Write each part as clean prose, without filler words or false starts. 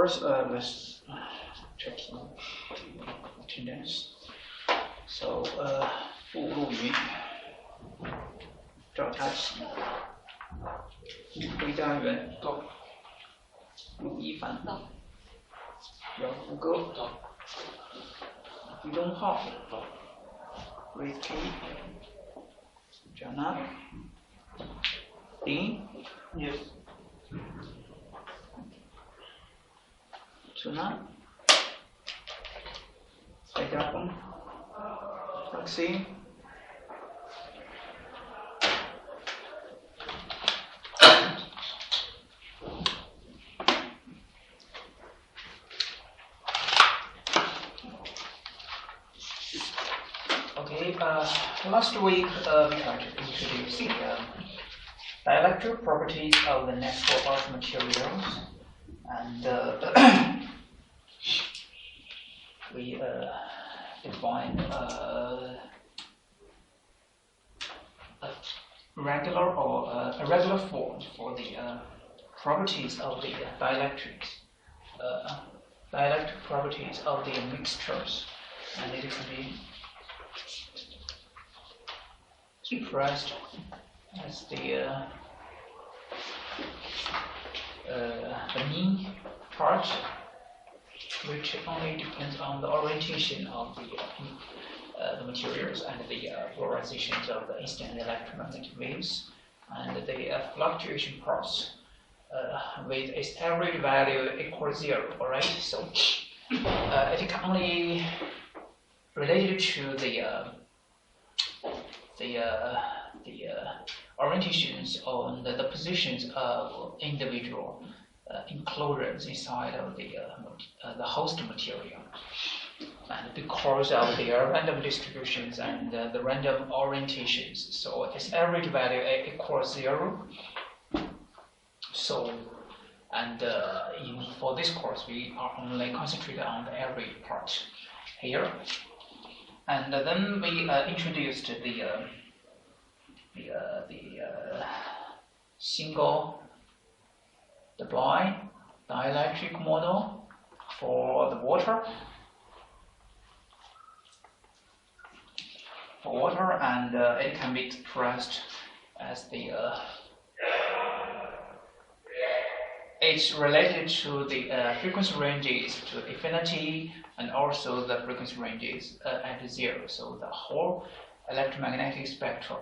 first, let's check some attendance. So, 付录语，赵佳琪，回家园，陆一凡，姚福歌，于东浩，瑞 K， Jana， 林 ，Yes， Tuna， 蔡家峰。Maxine. Okay, last week we tried to introduce the dielectric properties of the network of materials, and we define a regular or irregular form for the properties of the dielectric properties of the mixtures, and it can be expressed as the mean part, which only depends on the orientation of the materials and the polarizations of the instant electromagnetic waves, and the fluctuation parts with its average value equals 0. All right, so it can only related to the orientations on the positions of individual enclosures inside of the host material, and because of their random distributions and the random orientations, so its average value equals 0. So, and for this course, we are only concentrated on the average part here, and then we introduced the single dielectric model for the water. And it can be expressed as it's related to the frequency ranges to infinity, and also the frequency ranges at 0. So the whole electromagnetic spectrum,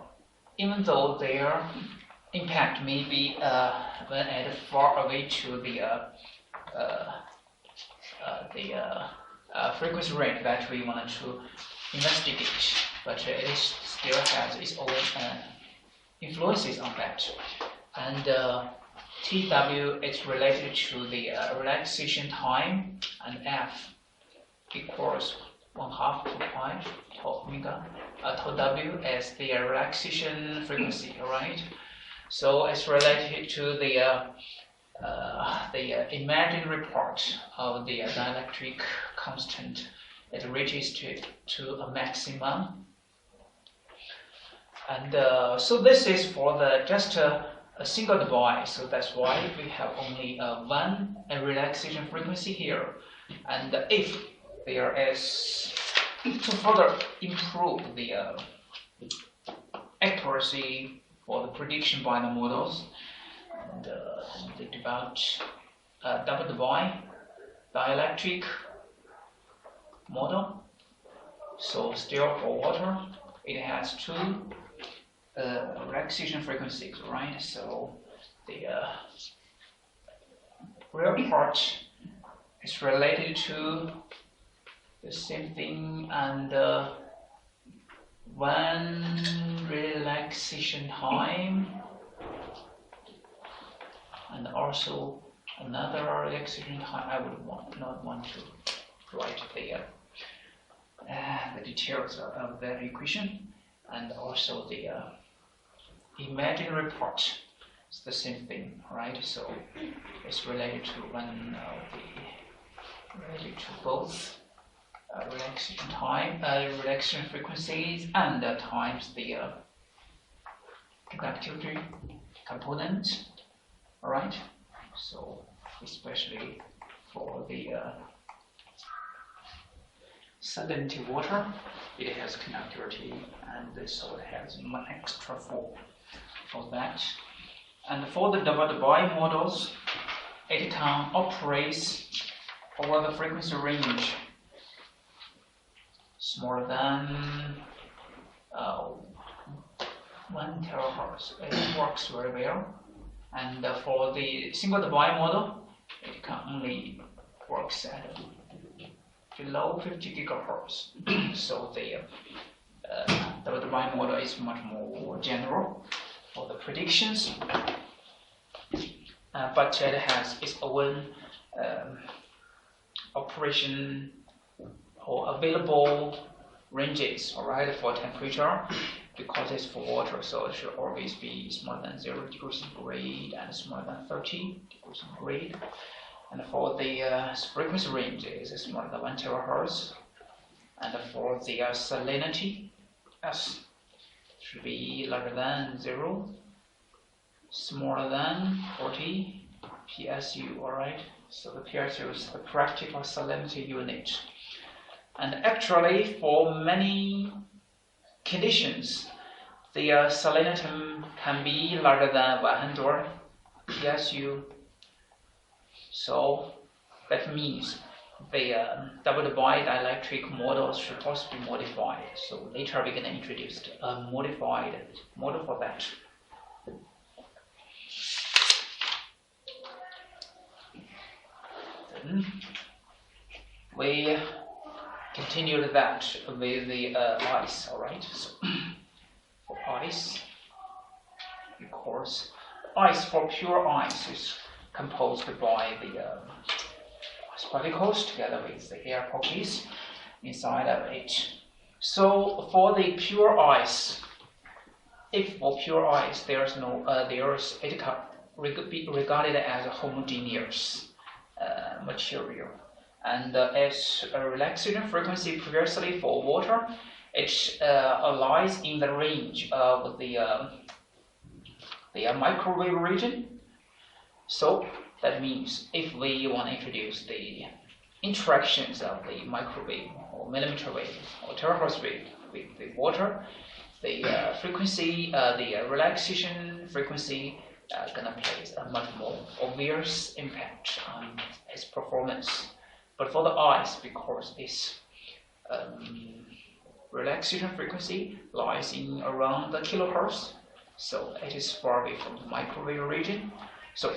even though their impact may be when at far away to the frequency range that we want to investigate, but it still has its own influences on that. And TW is related to the relaxation time, and F equals 1/2 to pi tau omega. Tau W is the relaxation frequency, right? So it's related to the imaginary part of the dielectric constant. It reaches to a maximum, and so this is for the just a single device. So that's why we have only one relaxation frequency here. And if there is to further improve the accuracy for the prediction by the models, and they developed a double dielectric model. So still for water, it has two relaxation frequencies, right? So the real part is related to the same thing, and one relaxation time, and also another relaxation time. I would not want to write the details of that equation, and also the imaginary part is the same thing, right? So it's related to related to both relaxation time, relaxation frequencies, and times the conductivity component, all right? So especially for the salinity water, it has conductivity, and so it has one extra for that. And for the divide-by models, it can operate over the frequency range smaller than 1 terahertz. It works very well. And for the single divide model, it can only works at below 50 gigahertz. So the divide model is much more general for the predictions, but it has its own operation or available ranges, alright, for temperature, because it's for water, so it should always be smaller than 0 degrees centigrade and smaller than 30 degrees centigrade. And for the frequency range is smaller than 1 terahertz. And for the salinity, S should be larger than 0, smaller than 40 PSU, alright? So the PSU is the practical salinity unit. And actually, for many conditions, the salinity can be larger than 100 PSU. So that means the double-divide dielectric model should also be modified. So later we're going to introduce a modified model for that. Then we continued that with the ice, alright? So for ice, of course, ice for pure ice is composed by the ice particles together with the air pockets inside of it. So for the pure ice, if for pure ice there's no it can be regarded as a homogeneous material, and its relaxation frequency previously for water, it lies in the range of the microwave region. So that means if we want to introduce the interactions of the microwave or millimeter wave or terahertz wave with the water, the frequency, the relaxation frequency gonna place a much more obvious impact on its performance. But for the ice, because its relaxation frequency lies in around the kilohertz, so it is far away from the microwave region. So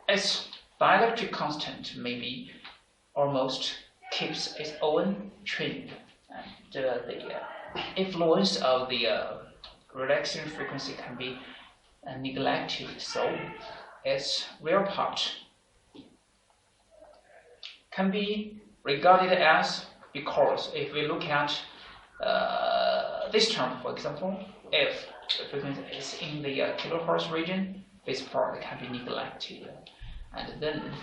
its dielectric constant maybe almost keeps its own trend, and the influence of the relaxation frequency can be neglected. So its real part can be regarded as, because if we look at this term, for example, if the frequency is in the kilohertz region, this part can be neglected, and then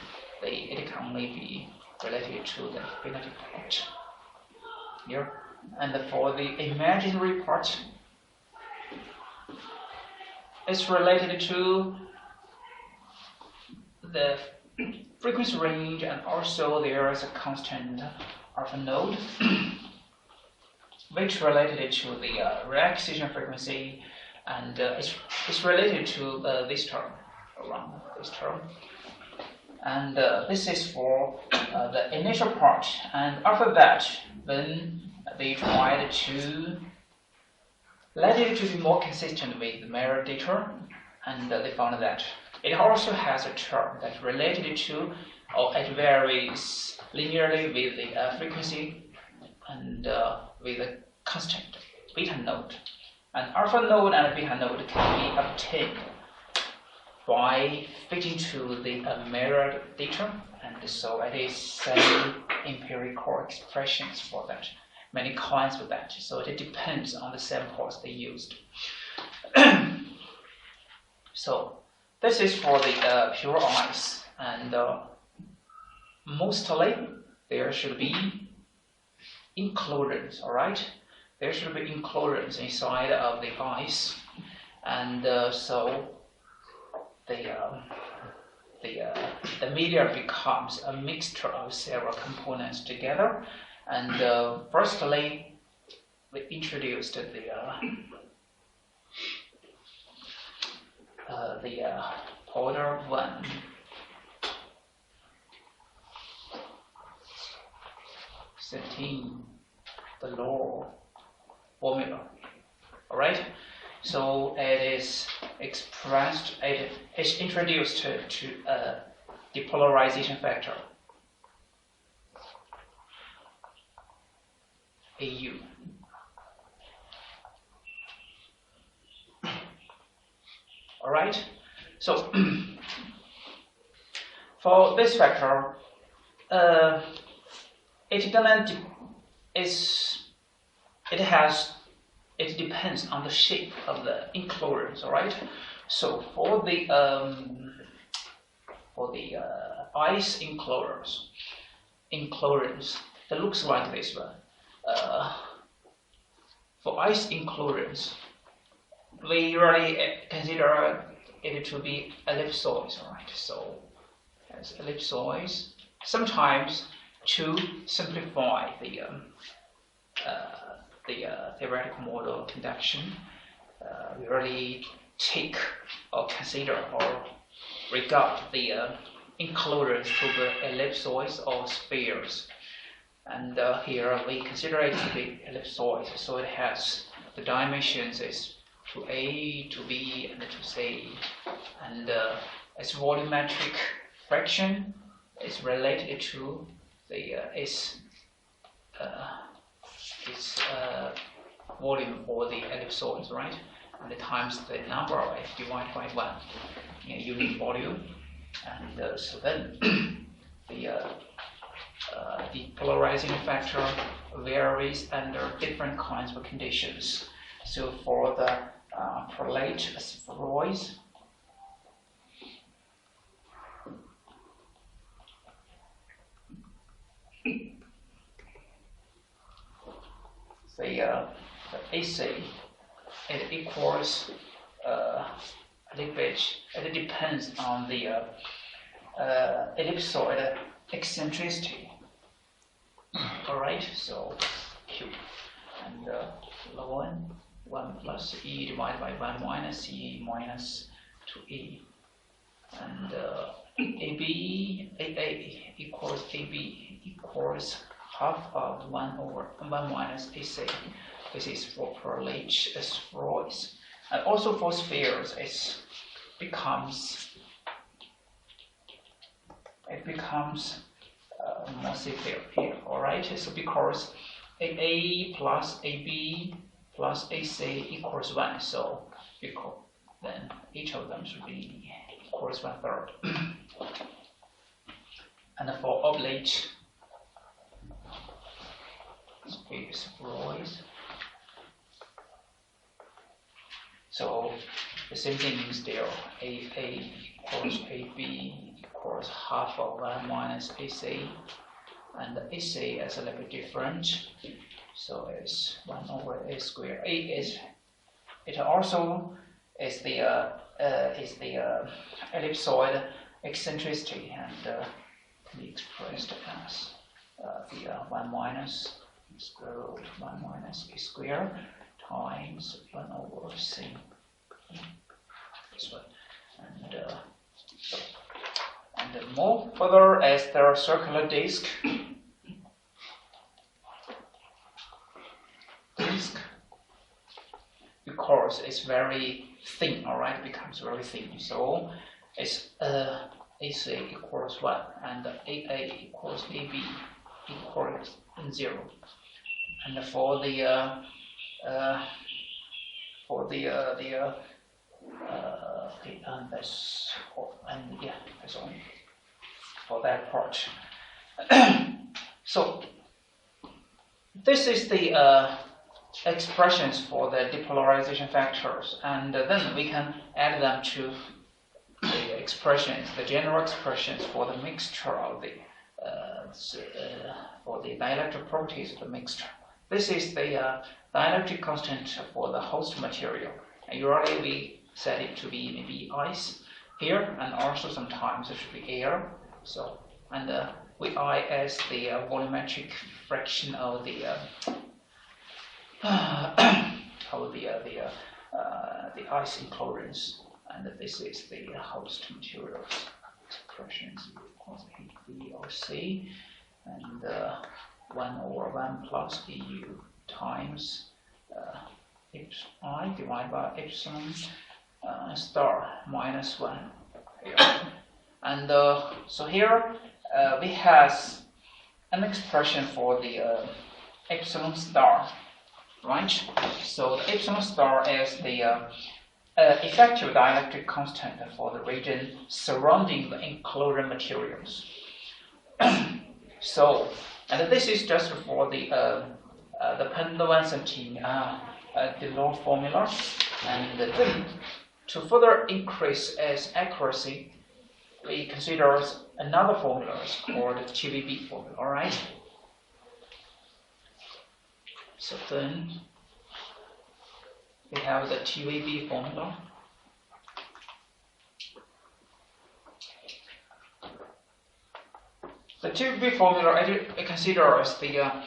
it can only be related to the infinity part here. And for the imaginary part, it's related to the frequency range, and also there is a constant alpha node which related to the relaxation frequency, and it's related to this term, around this term. And this is for the initial part. And after that, then they tried to let it to be more consistent with the mirror data, and they found that it also has a term that's related to, or it varies linearly with the frequency and with a constant beta node. And alpha node and beta node can be obtained by fitting to the mirrored data, and so it is same empirical expressions for that. Many kinds of that, so it depends on the samples they used. So this is for the pure ice, and mostly there should be enclosures, alright? There should be enclosures inside of the ice, and so the the media becomes a mixture of several components together. And firstly, we introduced the order 1. Setting the law formula. All right. So it is expressed. It is introduced to a depolarization factor, AU. All right. So for this factor, it depends on the shape of the enclosures. All right. So for the ice enclosures, it looks like this one. For ice enclosures, we usually consider it to be ellipsoids. All right. So as ellipsoids, sometimes to simplify the theoretical model of conduction, we really take or consider or regard the enclosures to be ellipsoids or spheres. And here we consider it to be ellipsoid, so it has the dimensions is to A, to B, and to C, and its volumetric fraction is related to the its volume for the ellipsoids, right? And the times the number of F divided by 1 in unit volume, and so then the polarizing factor varies under different kinds of conditions. So for the prolate spheroids, the AC, it equals leakage. It depends on the ellipsoid eccentricity. All right, so Q and ln 1 plus E divided by 1 minus E minus 2E, and AA equals half of 1 over 1 minus AC. This is for prolate spheroids. And also for spheres, it becomes more severe here. All right. So because AA plus AB plus AC equals 1, so then each of them should be equals 1/3. And for oblate spheroids, so the same thing is there. AA equals AB equals half of 1 minus AC, and the AC is a little bit different, so it's 1 over A squared. A is it also is the ellipsoid eccentricity, and can be expressed as the 1 minus square root 1 minus A squared times 1 over C. This one, and more further as the circular disk. Because it's very thin, all right, becomes very thin. So it's AC equals 1 and AA equals AB equals 0. And for that's all for that part. So this is the expressions for the depolarization factors, and then we can add them to the expressions, the general expressions for the mixture of the for the dielectric properties of the mixture. This is the dielectric constant for the host material. And usually we set it to be maybe ice here, and also sometimes it should be air. So, and Vi as the volumetric fraction of the of the ice enclosures, and this is the host materials expressions equals VOC, and 1/1 plus EU times I divided by epsilon star minus 1 here. And so here we have an expression for the epsilon star, right? So the epsilon star is the effective dielectric constant for the region surrounding the enclosure materials. So, and this is just for the Pendevan-Centine Delors formula, and then to further increase its accuracy, we consider another formula called the TVB formula. All right. So then we have the TVB formula. The TVB formula it considers the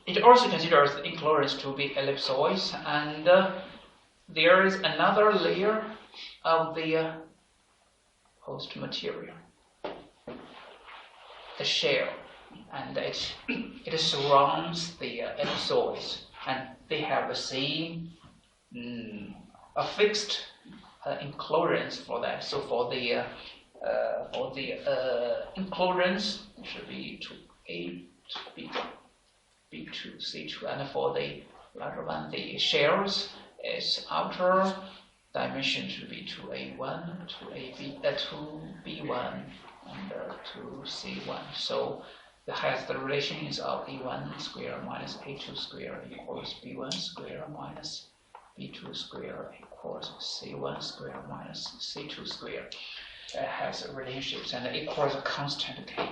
it also considers the enclosures to be ellipsoids, and there is another layer of the host material, the shell, and it surrounds the ellipsoids, and they have the same affixed enclosures for that. So for the enclosures, it should be to A to B, B to C2, and for the latter one, the shells is outer dimension should be to A1, to AB, to B1, and to C1. So it has the relations of A1 square minus A2 square equals B1 square minus B2 square equals C1 square minus C2 square. It has relationships, and it equals a constant K.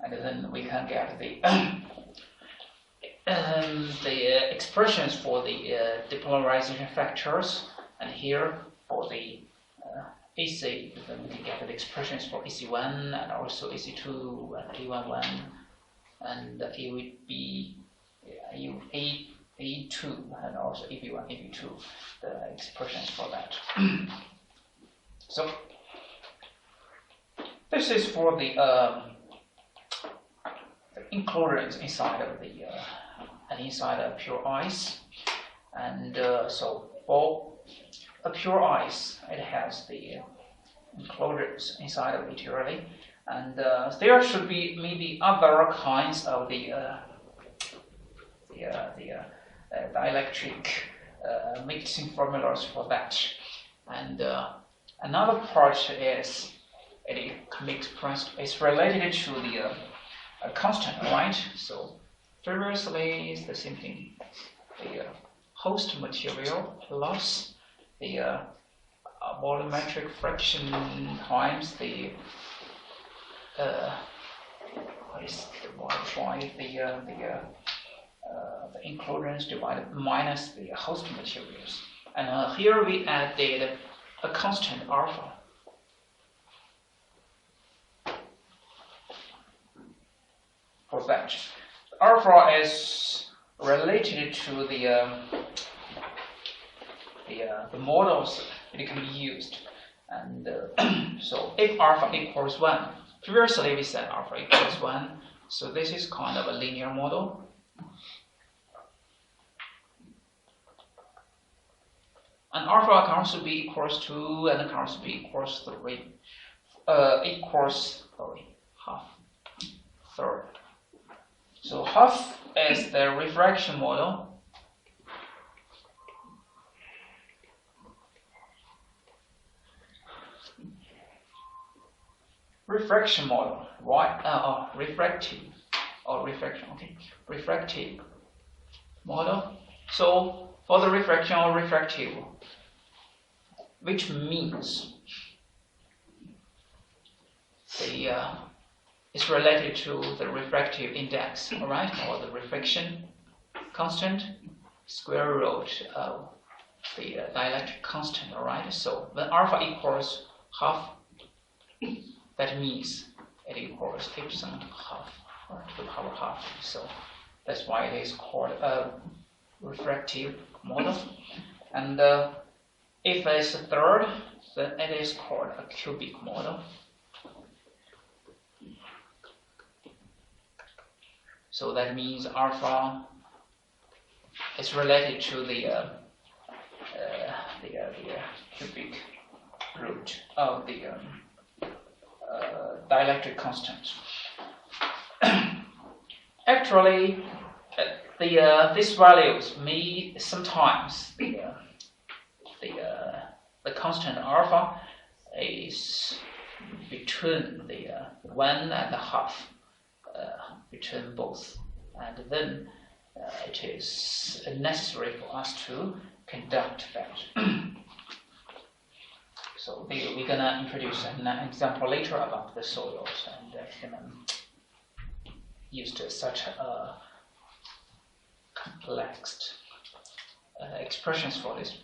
And then we can get the expressions for the depolarization factors, and here for the AC, then we can get the expressions for AC1 and also AC2 and A11, and it would be A2 and also AB1, AB2, the expressions for that. So this is for the enclosures inside of the inside of pure ice, and so for a pure ice, it has the enclosures inside of it really, and there should be maybe other kinds of the dielectric mixing formulas for that, and another part is it can be expressed. It's related to the constant, right? So previously it's the same thing. The host material plus the volumetric fraction times the the enclosures divided minus the host materials, and here we added a constant alpha. For that, alpha is related to the models it can be used, and so if alpha equals 1, previously we said alpha equals 1, so this is kind of a linear model. And alpha can also be equals 2, and can also be equals 3, half, third. So half is the refraction model. Refraction model, refractive, or refraction, okay, refractive model. So for the refraction or refractive, which means it's related to the refractive index, all right, or the refraction constant, square root of the dielectric constant, all right. So when alpha equals half, that means it equals epsilon half, or to the power half. So that's why it is called a refractive model. And if it's a third, then it is called a cubic model. So that means alpha is related to the cubic root of the dielectric constant. Actually, these values may sometimes the constant alpha is between the 1.5 between both, and then it is necessary for us to conduct that. So we're gonna introduce an example later about the soils, and use such complex expressions for this.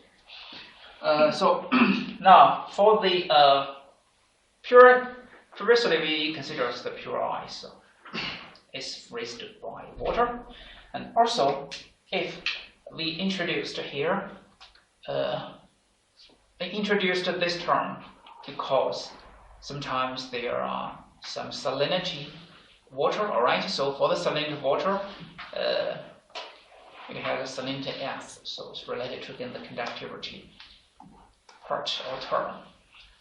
So now for the pure, previously we considered the pure ice. So it's freezed by water, and also if we introduced here, we introduced this term because sometimes there are some salinity water. All right, so for the salinity water, we have a salinity S, so it's related to the conductivity part or term.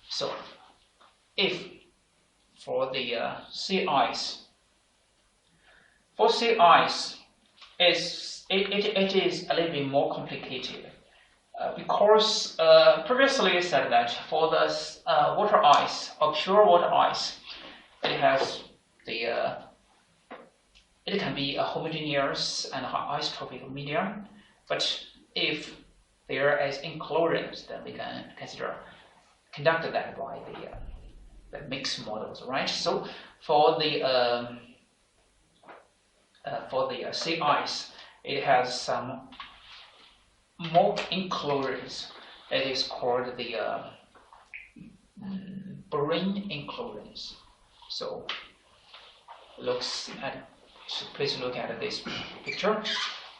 So if for the sea ice, for sea ice, it is a little bit more complicated because previously I said that for the water ice or pure water ice, it has the it can be a homogeneous and isotropic medium, but if there is inchlorines, then we can consider conduct that by the mixed models, right? So for the sea ice, it has some more inchlorines. It is called the brine inchlorines. So please look at this picture.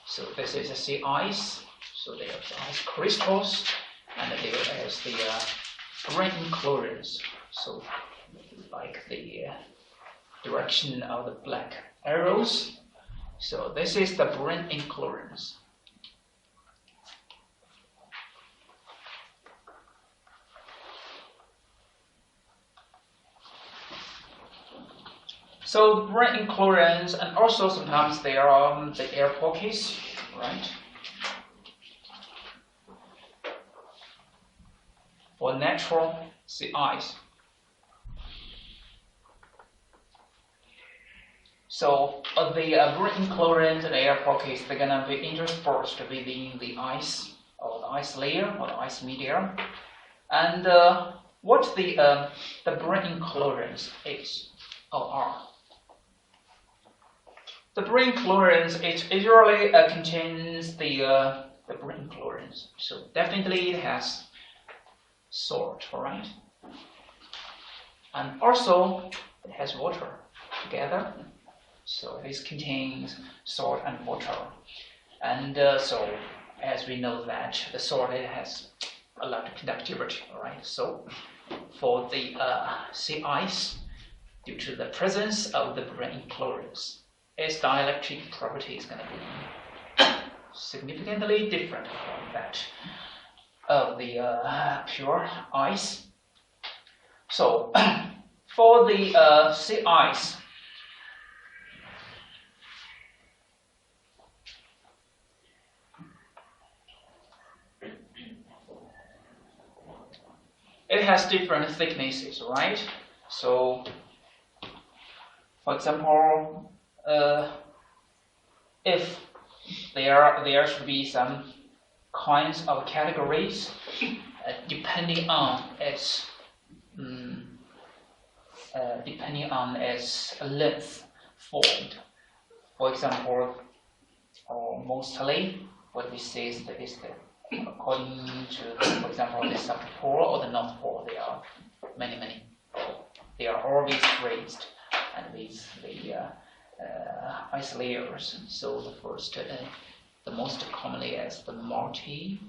So this is a sea ice. So there is ice crystals, and there is the brine inchlorines. So like the direction of the black arrows. So this is the brine inchlorines. So brine inchlorines, and also sometimes there are the air pockets, right? For natural sea ice. So the brine inchlorines and air pockets, they're gonna be interspersed within the ice or the ice layer or the ice medium. And what the brine inchlorines is or are. The brine inchlorines, it usually contains the brine inchlorines. So definitely it has salt, right? And also it has water together. So this contains salt and water. And so as we know that the salt, it has a lot of conductivity, right? So for the sea ice, due to the presence of the brine inchlorines, its dielectric property is going to be significantly different from that of the pure ice. So for the sea ice, it has different thicknesses, right? So for example, if there should be some kinds of categories depending on its length formed. For example, or mostly what we say is the according to, for example, the South Pole or the North Pole, there are many they are always raised and with the ice layers. So the first, the most commonly is the multi-layered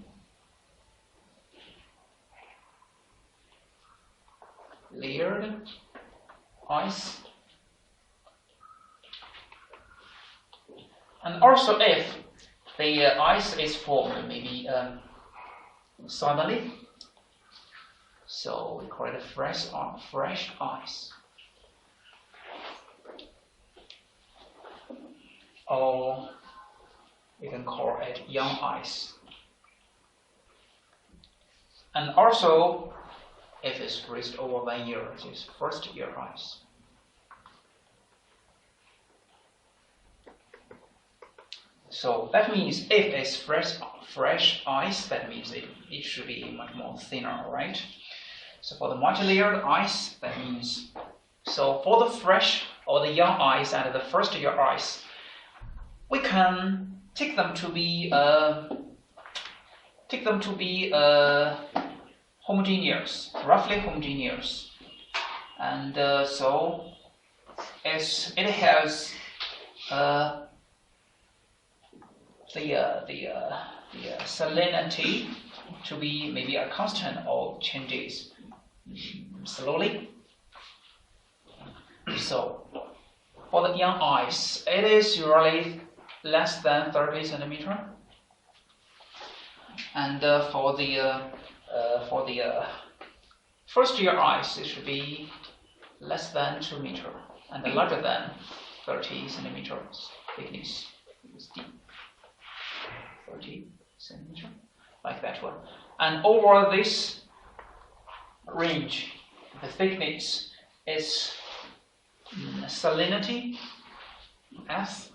ice. And also if the ice is formed maybe suddenly, so we call it fresh ice. Or we can call it young ice. And also, if it's raised over 1 year, it is first year ice. So that means if it's fresh ice, that means it should be much more thinner, right? So for the multi-layered ice, that means, so for the fresh or the young ice and the first year ice, we can take them to be homogeneous, roughly homogeneous, and so as it has the salinity to be maybe a constant or changes slowly. So for the young ice, it is usually less than 30 centimeter, and for the first year ice, it should be less than 2 meter and larger than 30 centimeters thickness. 30 centimeter, like that one. And over this range, the thickness is salinity S.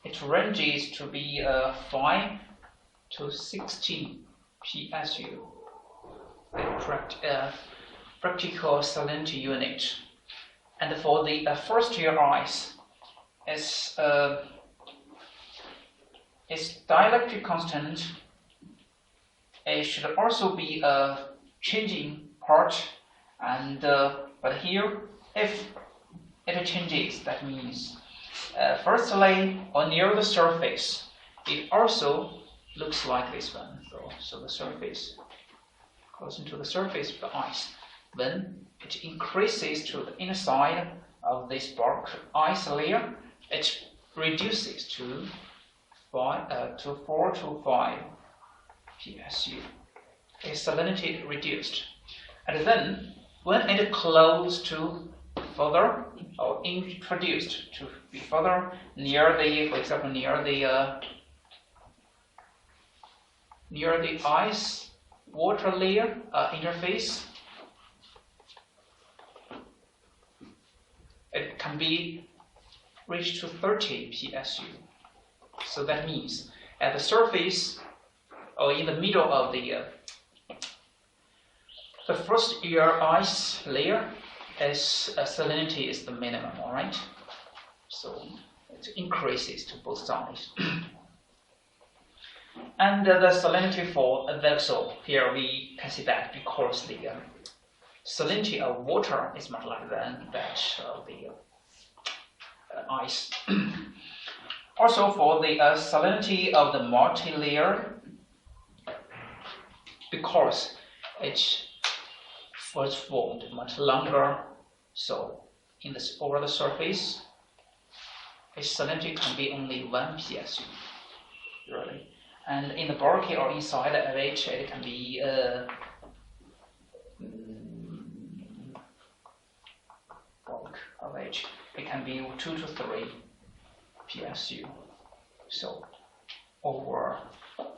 It ranges to be 5 to 16 PSU, practical salinity unit. And for the first year ice, is dielectric constant. It should also be a changing part, and but here, if it changes, that means firstly, or near the surface, it also looks like this one. So the surface, close to the surface of the ice. When it increases to the inside of this bulk ice layer, it reduces to 4 to 5 PSU. Its salinity reduced, and then when it close to further or introduced to be further near the, for example, near the ice water layer interface, it can be reached to 30 PSU. So that means at the surface or in the middle of the first year ice layer, salinity is the minimum, all right? So it increases to both sides. And the salinity for that, so here we can see that because the salinity of water is much larger than that of the ice. Also for the salinity of the multi-layer, because it was formed much longer, so in this over the surface, its salinity can be only 1 PSU, really. And in the bulky or inside of it, it can be bulk of it. It can be 2 to 3 PSU. So over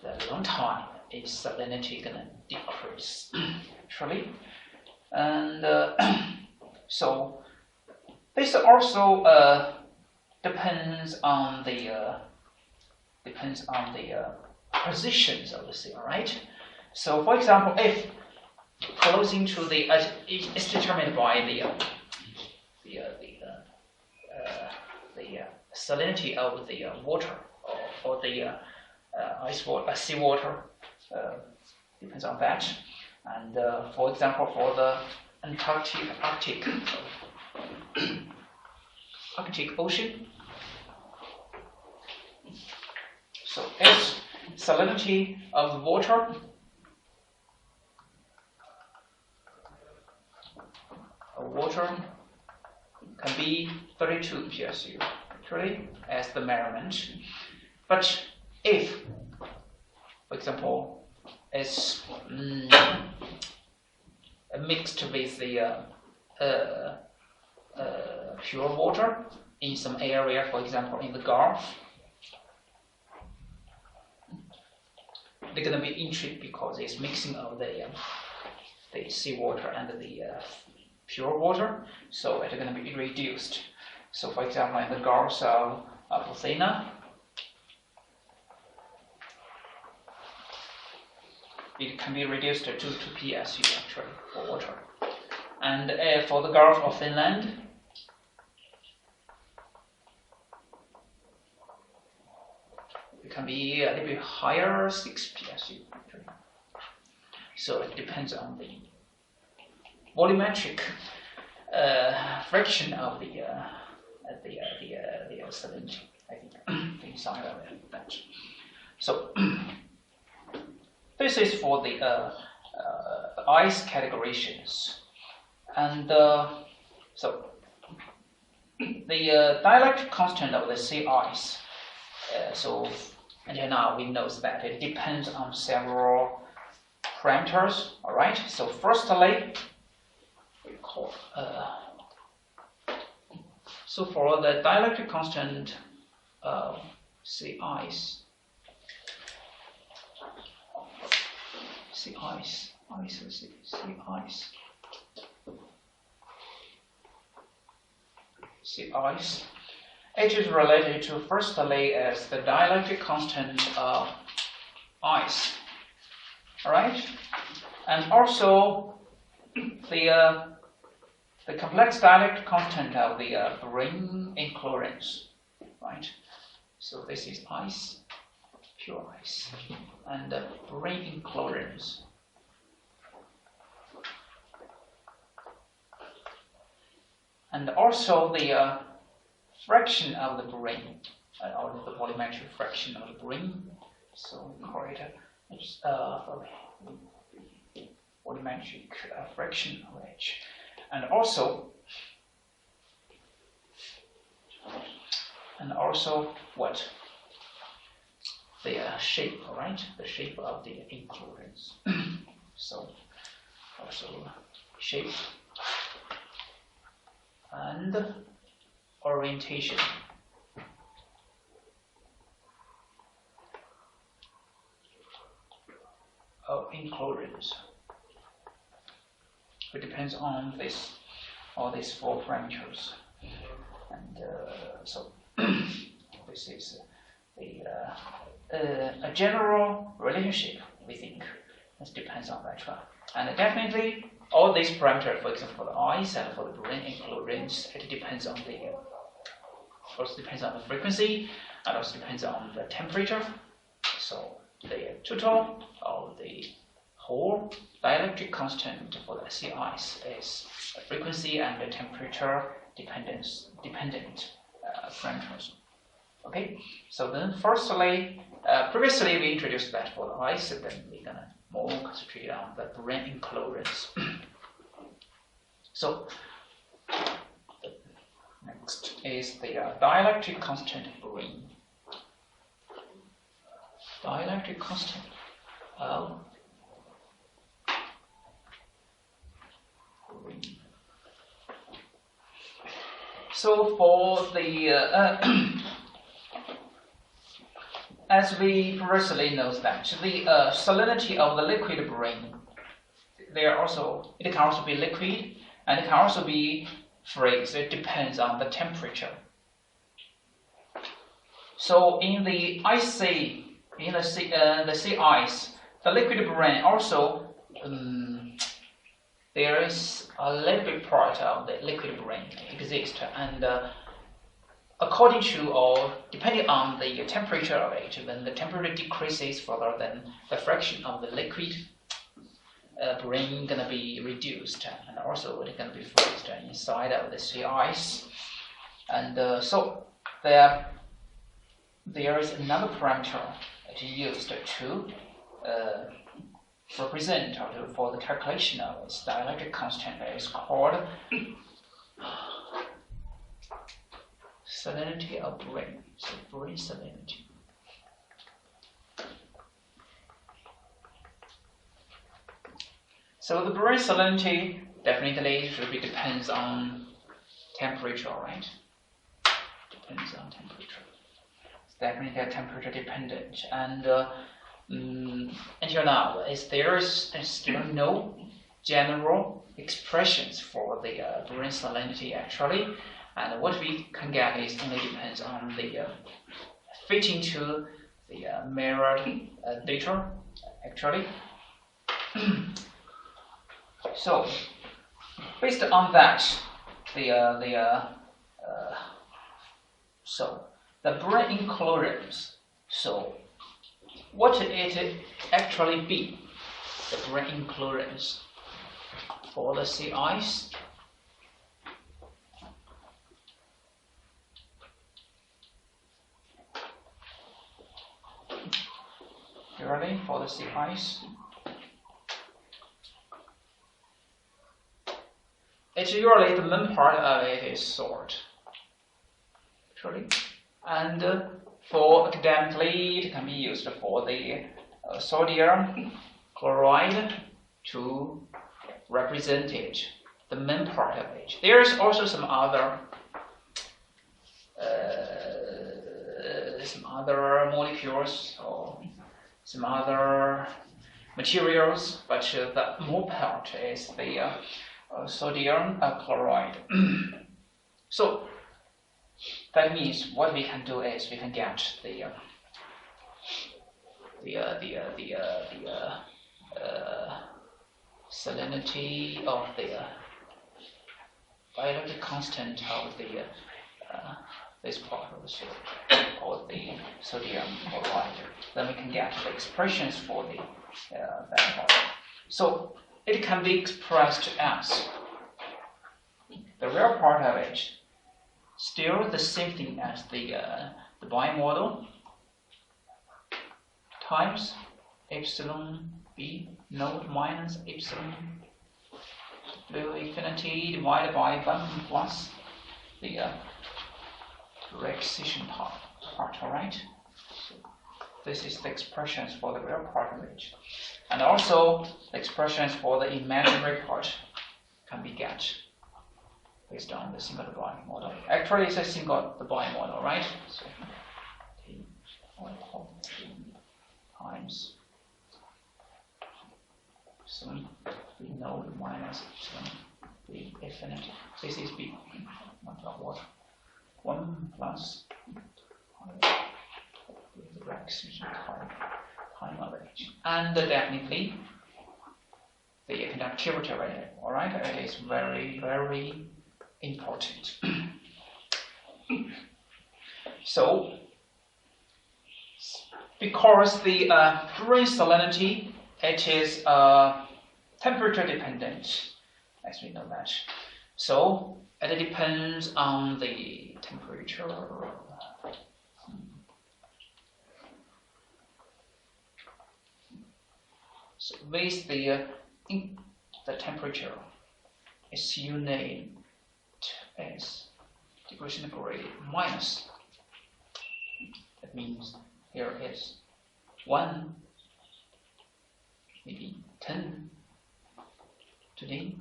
the long time, its salinity gonna decrease, actually. And so this also depends on the positions of the seal, right? So, for example, if closing to the it's determined by the salinity of the water or the ice water, seawater, depends on that. And for example, for the Antarctic, Arctic Ocean. So its salinity of the water can be 32 PSU actually as the measurement. But if, for example, it's mixed with the pure water in some area, for example, in the Gulf, they're going to be intrigued because it's mixing of the seawater and the pure water, so it's going to be reduced. So, for example, in the Gulf of Athena, it can be reduced to 2 PSU actually for water. And for the Gulf of Finland, it can be a little bit higher, 6 PSU actually. So it depends on the volumetric fraction of the salinity, I think, inside of that. So this is for the ice categorizations, and so the dielectric constant of the sea ice. So until now we know that it depends on several parameters. All right. So firstly, we call so for the dielectric constant of sea ice. Sea ice. It is related to firstly as the dielectric constant of ice. All right, and also the complex dielectric constant of the brine includance. Right. So this is ice, pure ice, and brine includance. And also the fraction of the brine, or the volumetric fraction of the brine. So we call it volumetric fraction of H. And also what? The shape, right? The shape of the includance. So also shape and orientation. Of includance. It depends on all these 4 parameters, and so this is a general relationship. We think this depends on that one, and definitely all these parameters, for example, for the ice and for the brine includance, it depends on the also depends on the frequency, and also depends on the temperature. So the total of the whole dielectric constant for the sea ice is the frequency and the temperature dependent parameters. Okay, so then firstly, previously we introduced that for the ice, and then we're gonna more concentrate on the brine includance. So next is the dielectric constant brine. Dielectric constant of brine. So for the as we previously know that the salinity of the liquid brine, it can also be liquid and it can also be freeze. It depends on the temperature. So in the sea ice, the liquid brine also there is a little bit part of the liquid brine exists, and according to or depending on the temperature of it, when the temperature decreases further, then the fraction of the liquid brain gonna be reduced, and also it's gonna be frozen inside of the sea ice. And so there is another parameter that is used to represent or for the calculation of its dielectric constant that is called salinity of brain. So brain salinity. So the brain salinity definitely depends on temperature, right? Depends on temperature. It's definitely temperature dependent. And until now, there is still no general expressions for the brain salinity actually. And what we can get is only depends on the fitting to the mirrored data actually. So, based on that, so the brain inclusions. So, what it actually be? The brain inclusions for the sea ice. You ready for the sea ice? It's usually the main part of it is salt, actually, and for academically it can be used for the sodium chloride to represent it, the main part of it. There's also some other molecules or some other materials, but the more part is the sodium chloride. So that means what we can do is we can get the salinity of the dielectric constant of the this part of the sodium, called the sodium chloride. Then we can get the expressions for the that part. So it can be expressed as the real part of it, still the same thing as the bimodal times epsilon b naught minus epsilon w infinity divided by 1 plus the relaxation part, alright? So this is the expressions for the real part of it. And also the expressions for the imaginary part can be get based on the single Debye model. Actually it's a single Debye model, right? So t times epsilon b naught minus epsilon b infinity. This is b. What? 1 plus the relaxation time of it. And definitely the conductivity rate, alright, it is very, very important. So, because the brain salinity, it is temperature dependent, as we know that. So, it depends on the temperature. So with the temperature is unit as degree centigrade minus. That means here is 1, maybe 10, today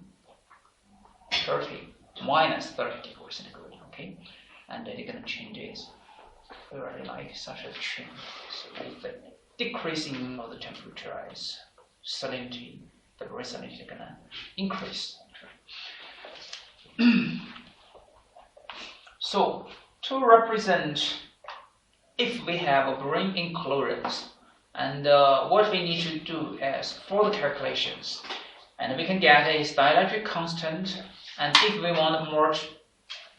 30, minus 30 degrees centigrade, okay? And then you're going to change this very like such a change. So with the decreasing of the temperature is salinity, the brain salinity is going to increase. So to represent if we have a brain inclusions, and what we need to do is for the calculations, and we can get a dielectric constant, and if we want to merge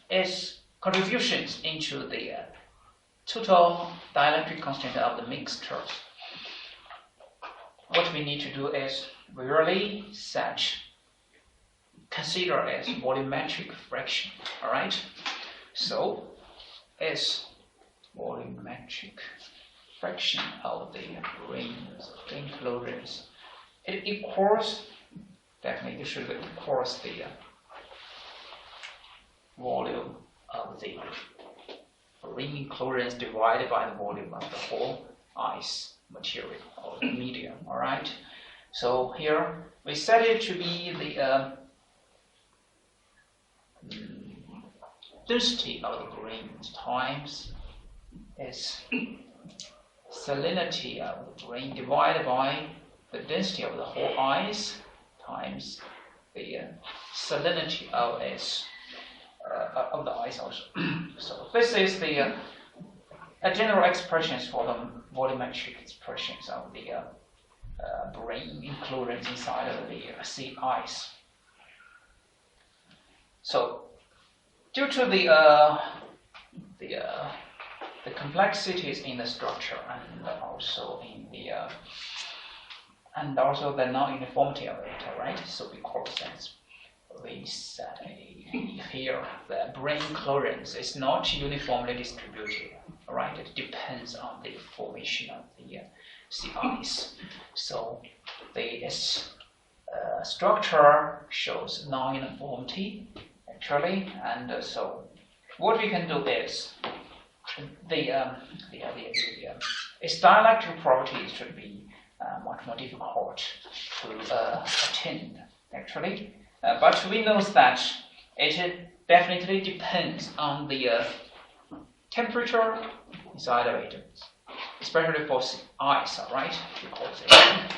its contributions into the total dielectric constant of the mixture, what we need to do is we really consider as volumetric fraction. All right. So as volumetric fraction of the ring enclosures, it equals, definitely should equals the volume of the ring enclosures divided by the volume of the whole ice material or the medium. All right. So here we set it to be the density of the grains times is salinity of the grain divided by the density of the whole ice times the salinity of the ice also. So this is the general expressions for the volumetric expressions of the grain enclosures inside of the sea ice. So due to the complexities in the structure and also in the non-uniformity of it, right? So because as we said here, the grain enclosures is not uniformly distributed, right? It depends on the formation of the sea ice. So the structure shows non-uniformity actually, and so what we can do is its dielectric properties should be much more difficult to attain actually, but we know that it definitely depends on the temperature inside of it, especially for ice, right? Because it's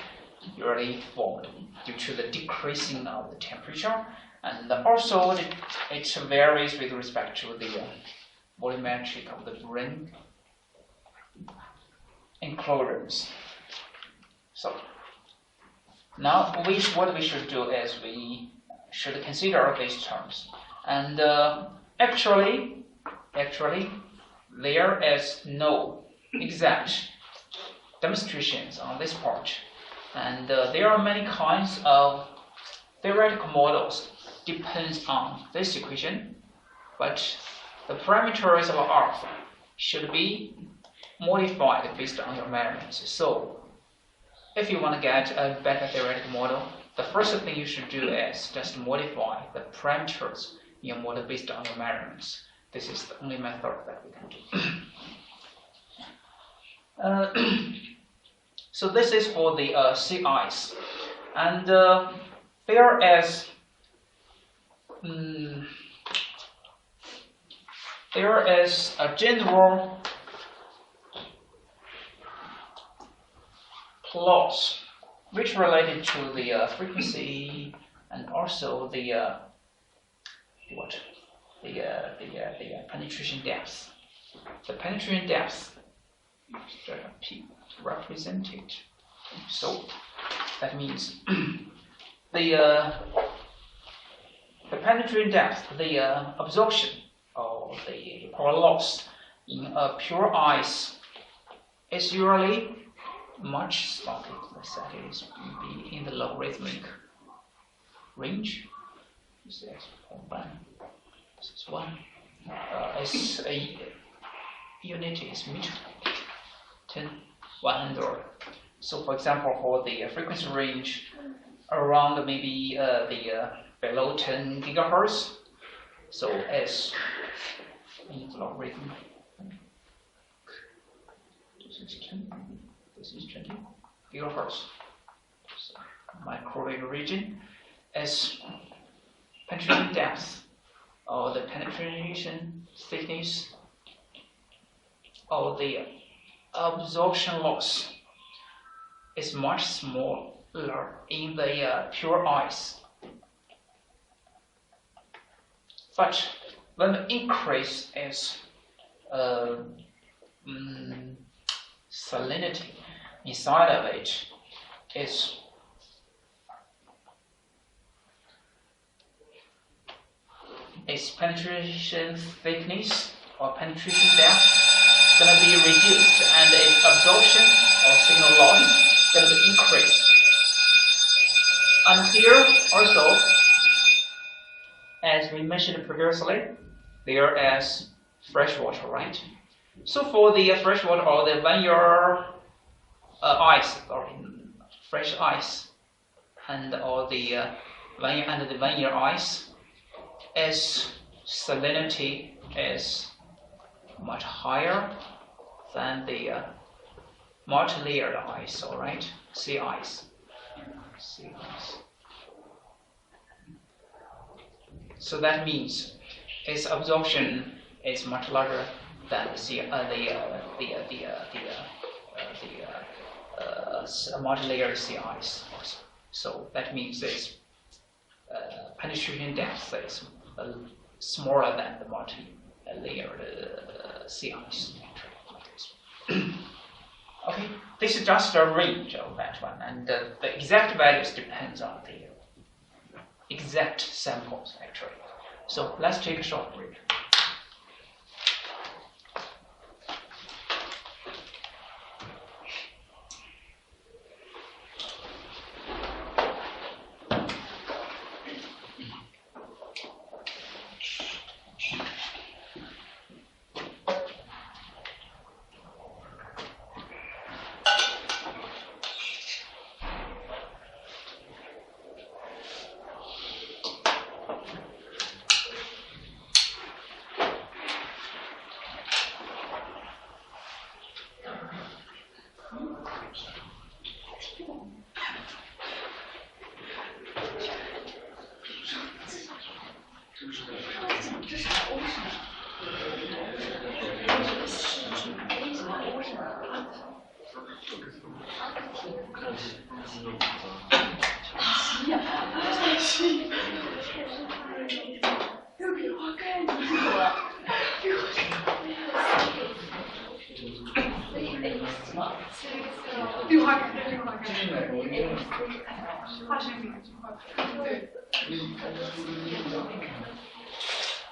usually formed due to the decreasing of the temperature, and also it varies with respect to the volumetric of the grain enclosures. So now what we should do is we should consider these terms, and actually there is no exact demonstrations on this part, and there are many kinds of theoretical models depends on this equation, but the parameters of Earth should be modified based on your measurements. So if you want to get a better theoretical model, the first thing you should do is just modify the parameters in your model based on your measurements. This is the only method that we can do. So this is for the sea ice, and there is a general clause which related to the frequency and also the penetration depth. The penetration depth is P represented. So that means the penetrating depth, the absorption or the power loss in a pure ice is usually much smaller. Let's say it is in the logarithmic range. This is 1. As a unit is meter, 10, 100. So for example, for the frequency range around maybe below 10 gigahertz, so as in logarithm, this is 20 gigahertz. So microwave region as penetration depth or the penetration thickness or the absorption loss is much smaller in the pure ice. But when the increase is salinity inside of it is its penetration thickness or penetration depth going to be reduced, and its absorption or signal loss going to be increased. And here also, as we mentioned previously, there is freshwater, right? So for the freshwater or the 1 year ice, or fresh ice, and or the 1 year and the 1 year ice, its salinity is much higher than the multi-layered ice, all right? Sea ice. Sea ice. So that means its absorption is much larger than the multi-layered sea ice. So that means its penetration depth is smaller than the multi-layered sea ice. Okay, this is just a range of that one, and the exact values depends on the exact samples actually. So let's take a short break.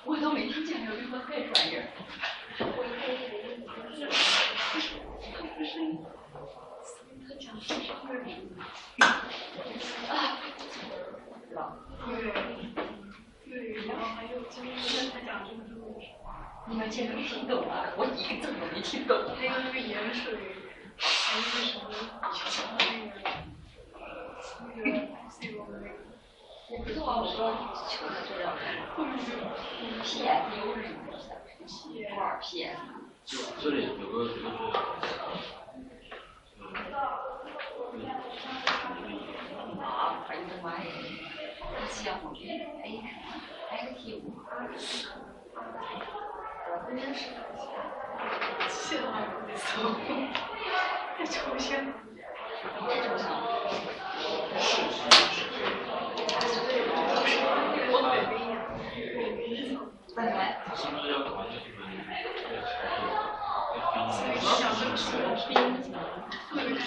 我都没听见有绿化费专业。他讲的是二零。啊。对，然后还有就是他讲这个你们竟然没听懂啊！我一个字都没听懂。还有那个盐水，还有那什么，那个我不知道，我说求的资料，PM 是什么意思？多少 PM？ 就这里有个啊，哎呦我的妈呀！项目比active， 我真是谢了，太抽象了，太抽象了。是不是要考虑想这个是冰，特别是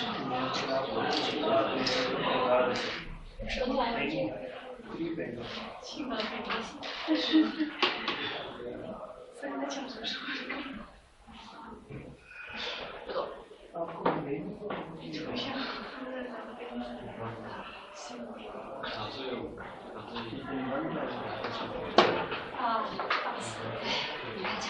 青岛北大，但是所以他讲什么时候？不懂。抽象。啊，你还讲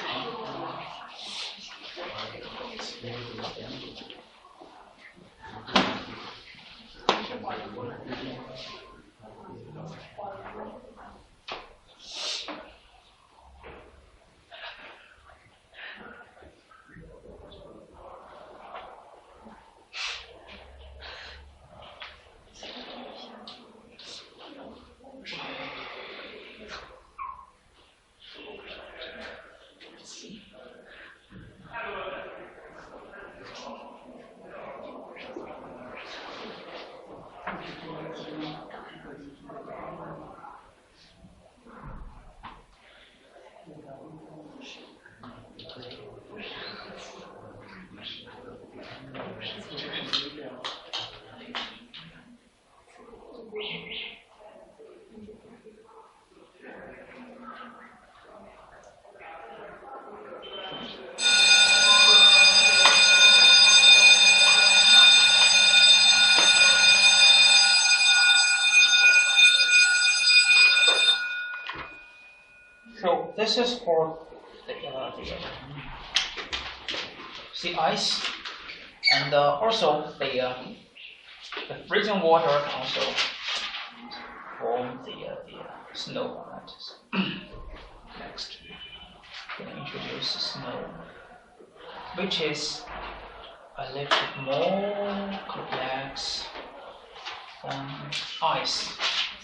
this is for the sea ice, and also the freezing water can also form the snow. Right? Next, I'm going to introduce snow, which is a little bit more complex than ice,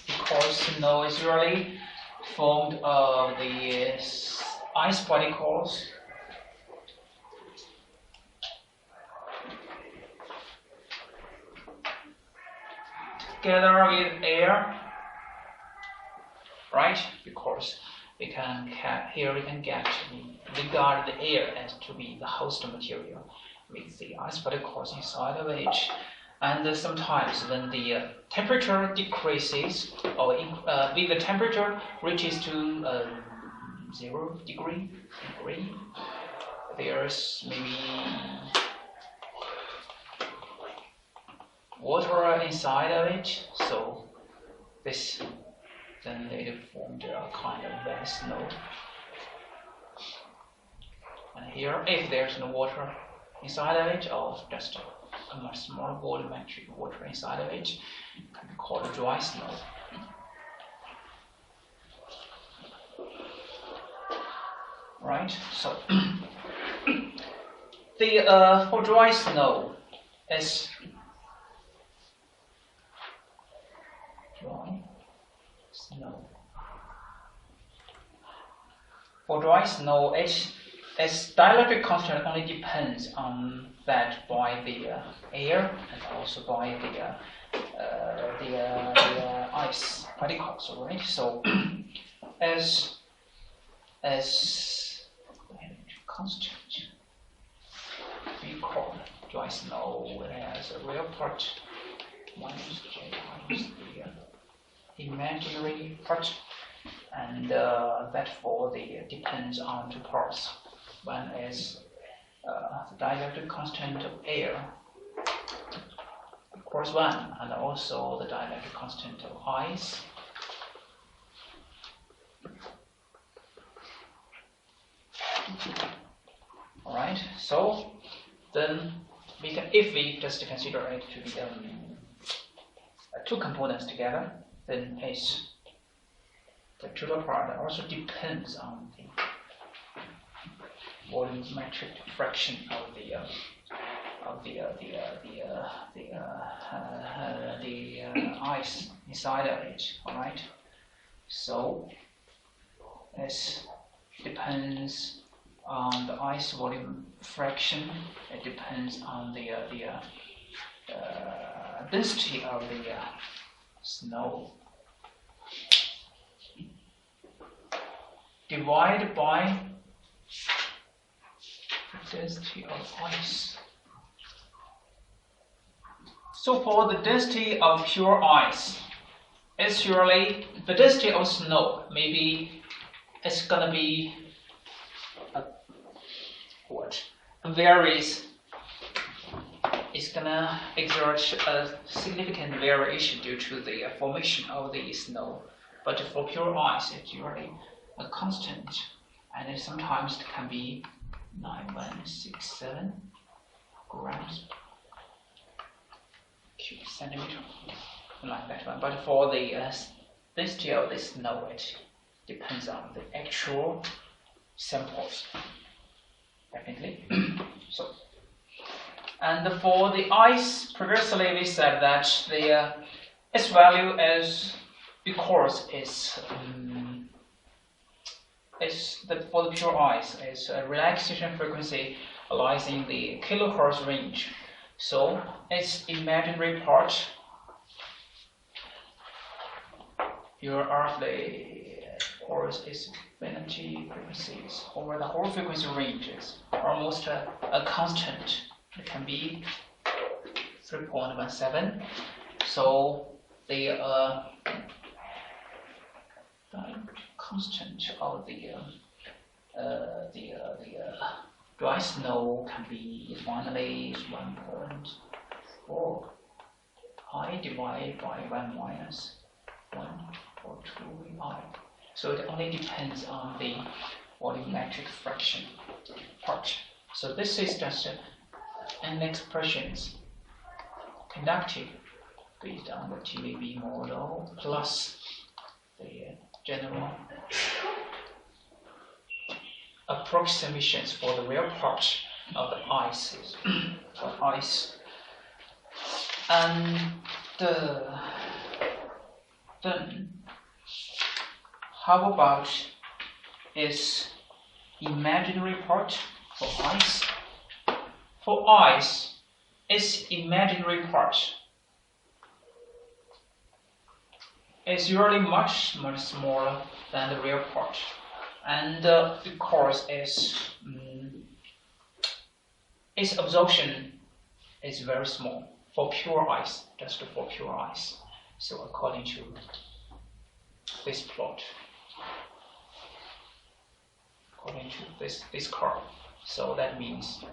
because snow is really formed of the ice particles together with air, right? Because we can regard the air as to be the host material with the ice particles inside of it. And sometimes when the temperature decreases, or with the temperature reaches to 0 degree, there's maybe water inside of it, so this then it formed a kind of wet snow. And here, if there's no water inside of it, or just a much smaller volumetric water inside of it, it can be called dry snow. Right, so the for dry snow is dry snow. For dry snow, its dielectric constant only depends on that by the air and also by the ice particles, right? So as constant, we call dry snow as a real part minus j minus the imaginary part, and that for the depends on two parts. One is the dielectric constant of air equals 1, and also the dielectric constant of ice. Alright, so then we can, if we just consider it to be two components together, then it's the total part also depends on the volumetric fraction of the ice inside of it. All right. So it depends on the ice volume fraction. It depends on the density of the snow divided by the density of ice. So for the density of pure ice, it's usually the density of snow. Maybe it's gonna be varies. It's gonna exert a significant variation due to the formation of the snow. But for pure ice, it's usually a constant, and it sometimes can be 9167 grams cubic centimeter, like that one. But for the density of the snow, it depends on the actual samples, definitely. So, and for the ice, previously we said that its value is because for the pure ice is a relaxation frequency lies in the kilohertz range. So its imaginary part here are the course is infinity frequencies over the whole frequency range is almost a constant. It can be 3.17. So the constant of the dry snow can be finally 1.4 I divided by 1 minus 1 or 2 I. So it only depends on the volumetric fraction part. So this is just an expressions conductive based on the TVB model plus the general approximations for the real part of the ice. And then how about its imaginary part for ice? For ice, its imaginary part is usually much smaller than the real part, and because its absorption is very small for pure ice, just for pure ice. So according to this plot, according to this curve, so that means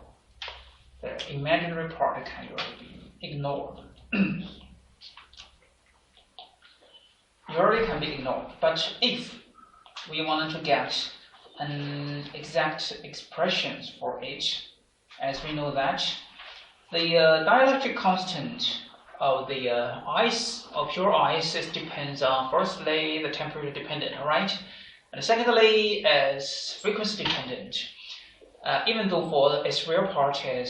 the imaginary part can usually be ignored. Usually can be ignored, but if we wanted to get an exact expressions for it, as we know that the dielectric constant of the ice, of pure ice, depends on firstly the temperature dependent, right? And secondly, as frequency dependent. Even though for its real part can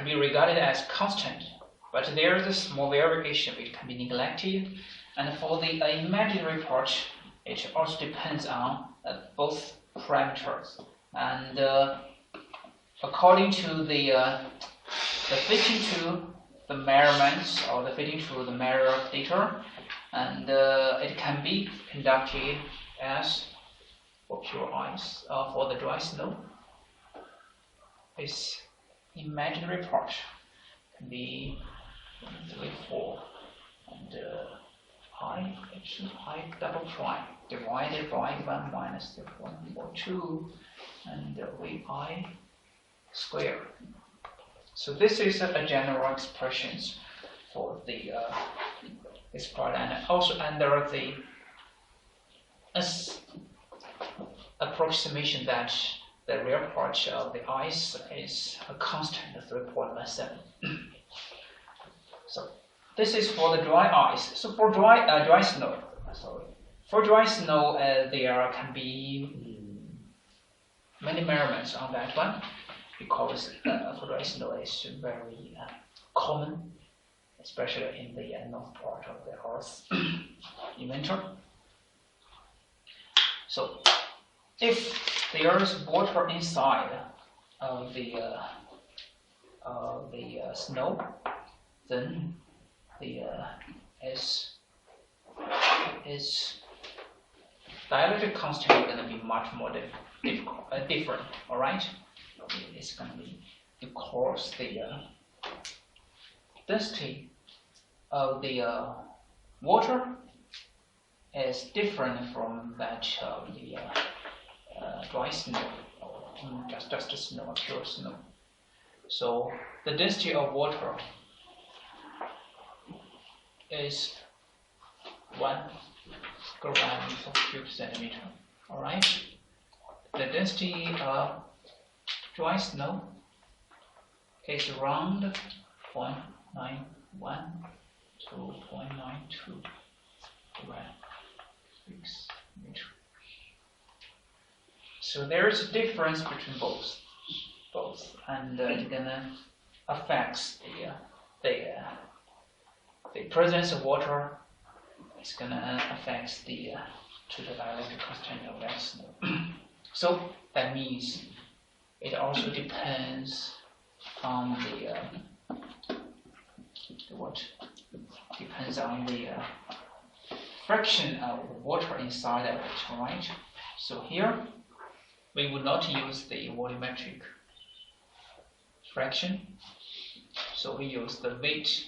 be regarded as constant, but there is a small variation which can be neglected. And for the imaginary part, it also depends on both parameters. And according to the fitting to the measurements or the fitting to the measure data, and it can be conducted as for pure ice, for the dry snow. This imaginary part can be 1, 3, 4, and I double prime divided by 1 minus 142 and VI squared. So this is a general expressions for the this part, and also under the approximation that the real part of the ice is a constant 3.17. So this is for the dry ice. So for dry snow, for dry snow, there can be many measurements on that one, because for dry snow is very common, especially in the north part of the Earth in winter. So if there is water inside of the snow, then the is dielectric constant is going to be much more different. All right, it's going to be because the density of the water is different from that of the dry snow, or just snow, pure snow. So the density of water is 1 gram per cubic centimeter. All right. The density of dry snow is around 0.91 to 0.92 gram per meter. So there is a difference between both, and it's gonna affects the presence of water. It's gonna affect the to the dielectric constant of that snow. So that means it also depends on depends on the fraction of water inside of it, right? So here we would not use the volumetric fraction, so we use the weight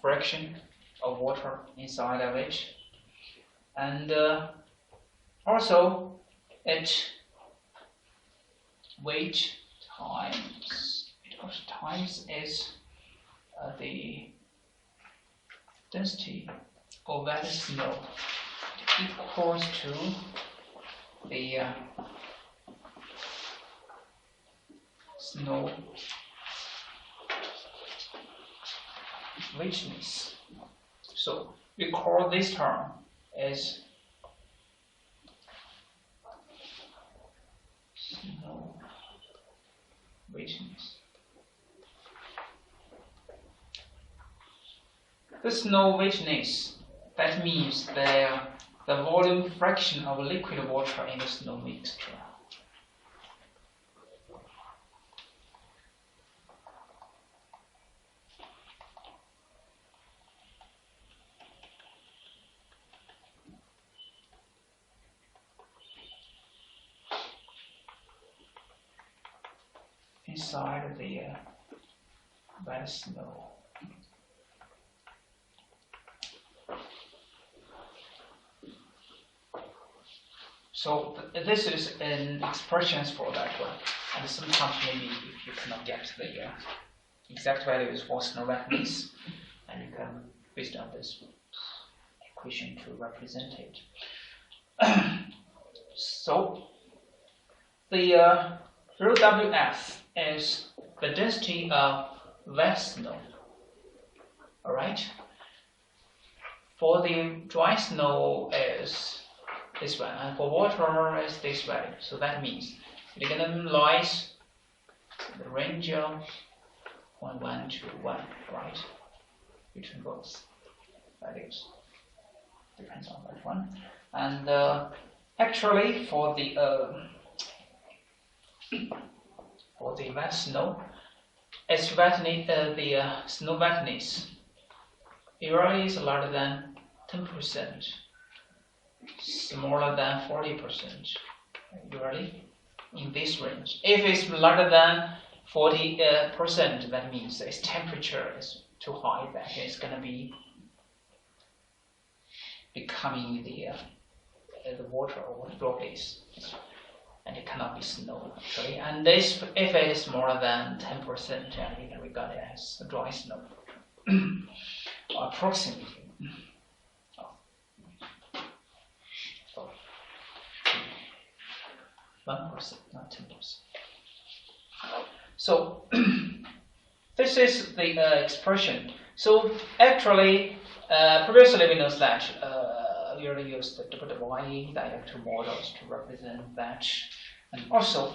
fraction of water inside of it, and also it weight times is the density or wet snow equals to the snow richness. So we call this term as snow richness. The snow richness, that means the volume fraction of liquid water in the snow mixture. Inside the wet snow. So this is an expressions for that one, and sometimes maybe if you cannot get the exact values for snow wetness, and you can based on this equation to represent it. So the rho Ws is the density of wet snow. All right. For the dry snow is this one, and for water is this value. So that means it lies in the range of 1, 2, 1, right? Between both values. Depends on that one. And actually for the wet snow, its wetness, the snow wetness usually is larger than 10%. Smaller than 40%, usually in this range. If it's larger than 40%, that means its temperature is too high, that it's going to be becoming the water or droplets, and it cannot be snow actually. And this, if it is more than 10%, you can regard it as dry snow, approximately. 1%, not 10%. So this is the expression. So actually, previously we know that we already used the y dielectric models to represent that, and also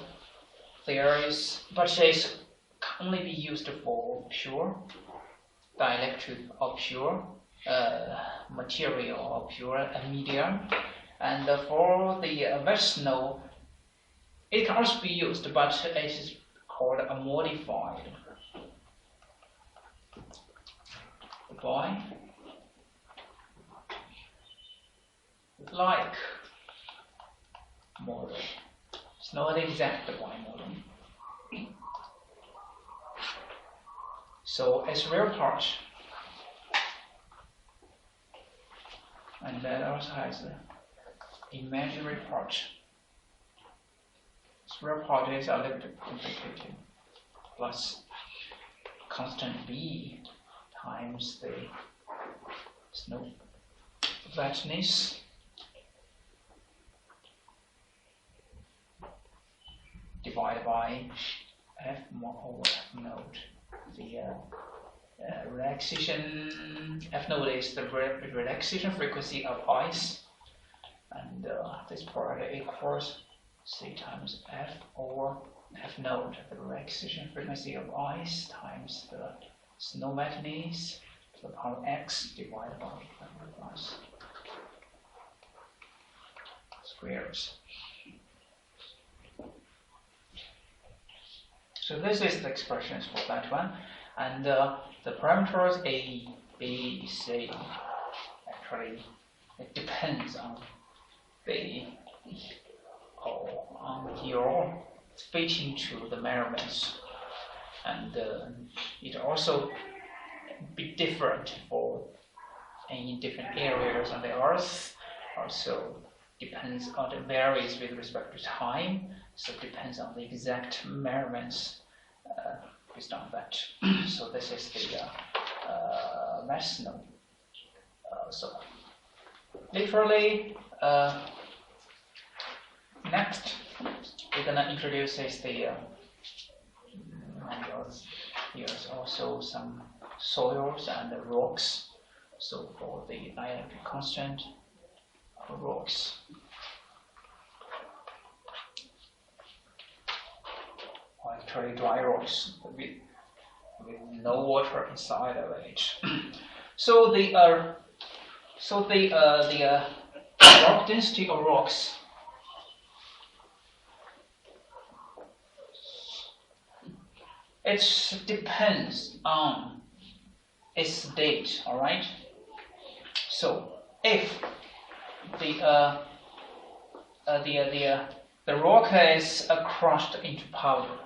there is, but it can only be used for pure dielectric or pure material or pure medium, and for the wet snow, it can also be used, but it is called a modified by like model. It's not exact by model. So it's real part, and that also has an imaginary part. Real part is a little bit complicated, plus constant V times the snow wetness divided by F over F node. The relaxation, F node is the relaxation frequency of ice, and this part equals C times F over F node, the relaxation frequency of ice times the snow wetness to the power x divided by plus squares. So this is the expressions for that one, and the parameters A, B, C. Actually, it depends on the on your fitting to the measurements, and it also be different for in different areas on the Earth. Also depends on, it varies with respect to time, so it depends on the exact measurements based on that. So this is the wet snow. So literally, next we're gonna introduce is the minerals. Here's also some soils and rocks. So for the dielectric constant of rocks. Or actually dry rocks with no water inside of it. So the rock density of rocks it depends on its state. All right. So if the rock is crushed into powder.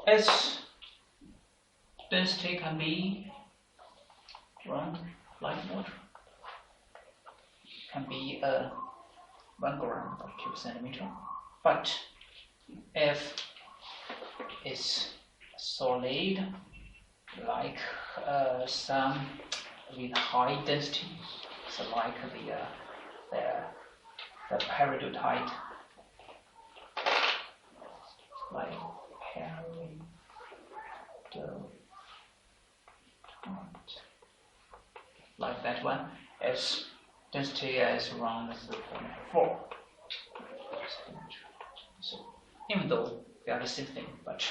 Its density can be around like water. Can be 1 gram per cubic centimeter. But if it's solid, like some with high density, so like the peridotite, like peridotite, like that one, its density is around 0.4. So even though they are the same thing, but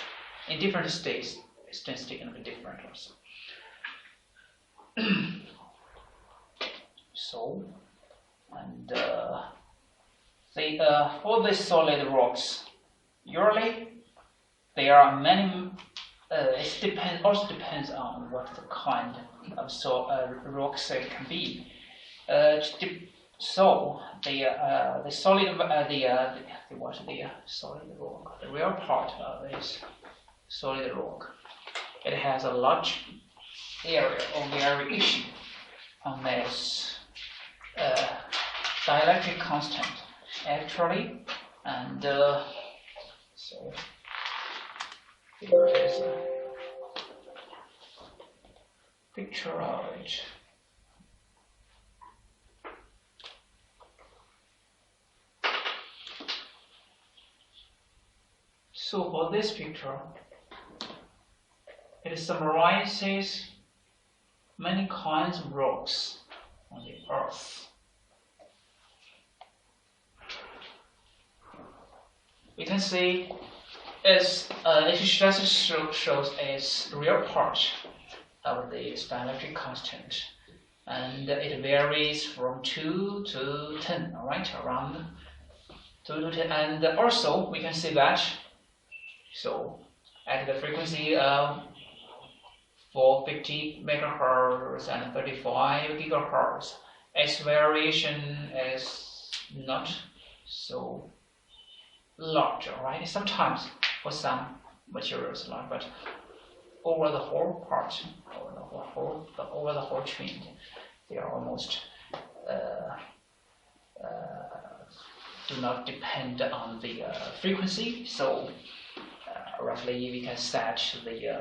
in different states, its density can be different also. So, and for the solid rocks, usually there are many. It also depends on what the kind of rocks it can be. So the solid solid rock, the real part of this solid rock, it has a large area of variation on this dielectric constant actually, and so here is a picture of it. So for this picture, it summarizes many kinds of rocks on the Earth. We can see it just shows its real part of the dielectric constant, and it varies from 2 to 10, all right, around 2 to 10, and also we can see that. So at the frequency of 450 megahertz and 35 gigahertz, its variation is not so large, right? Sometimes for some materials, but over the whole part, over the whole chain, they are almost do not depend on the frequency. So roughly we can set the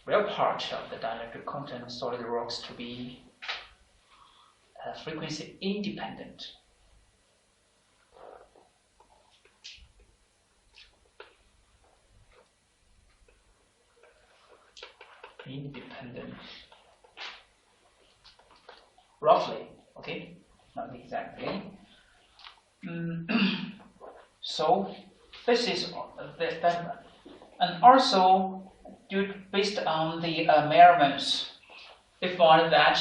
real part of the dielectric content of solid rocks to be frequency independent. Roughly, okay, not exactly. So this is that, and also based on the measurements, we found that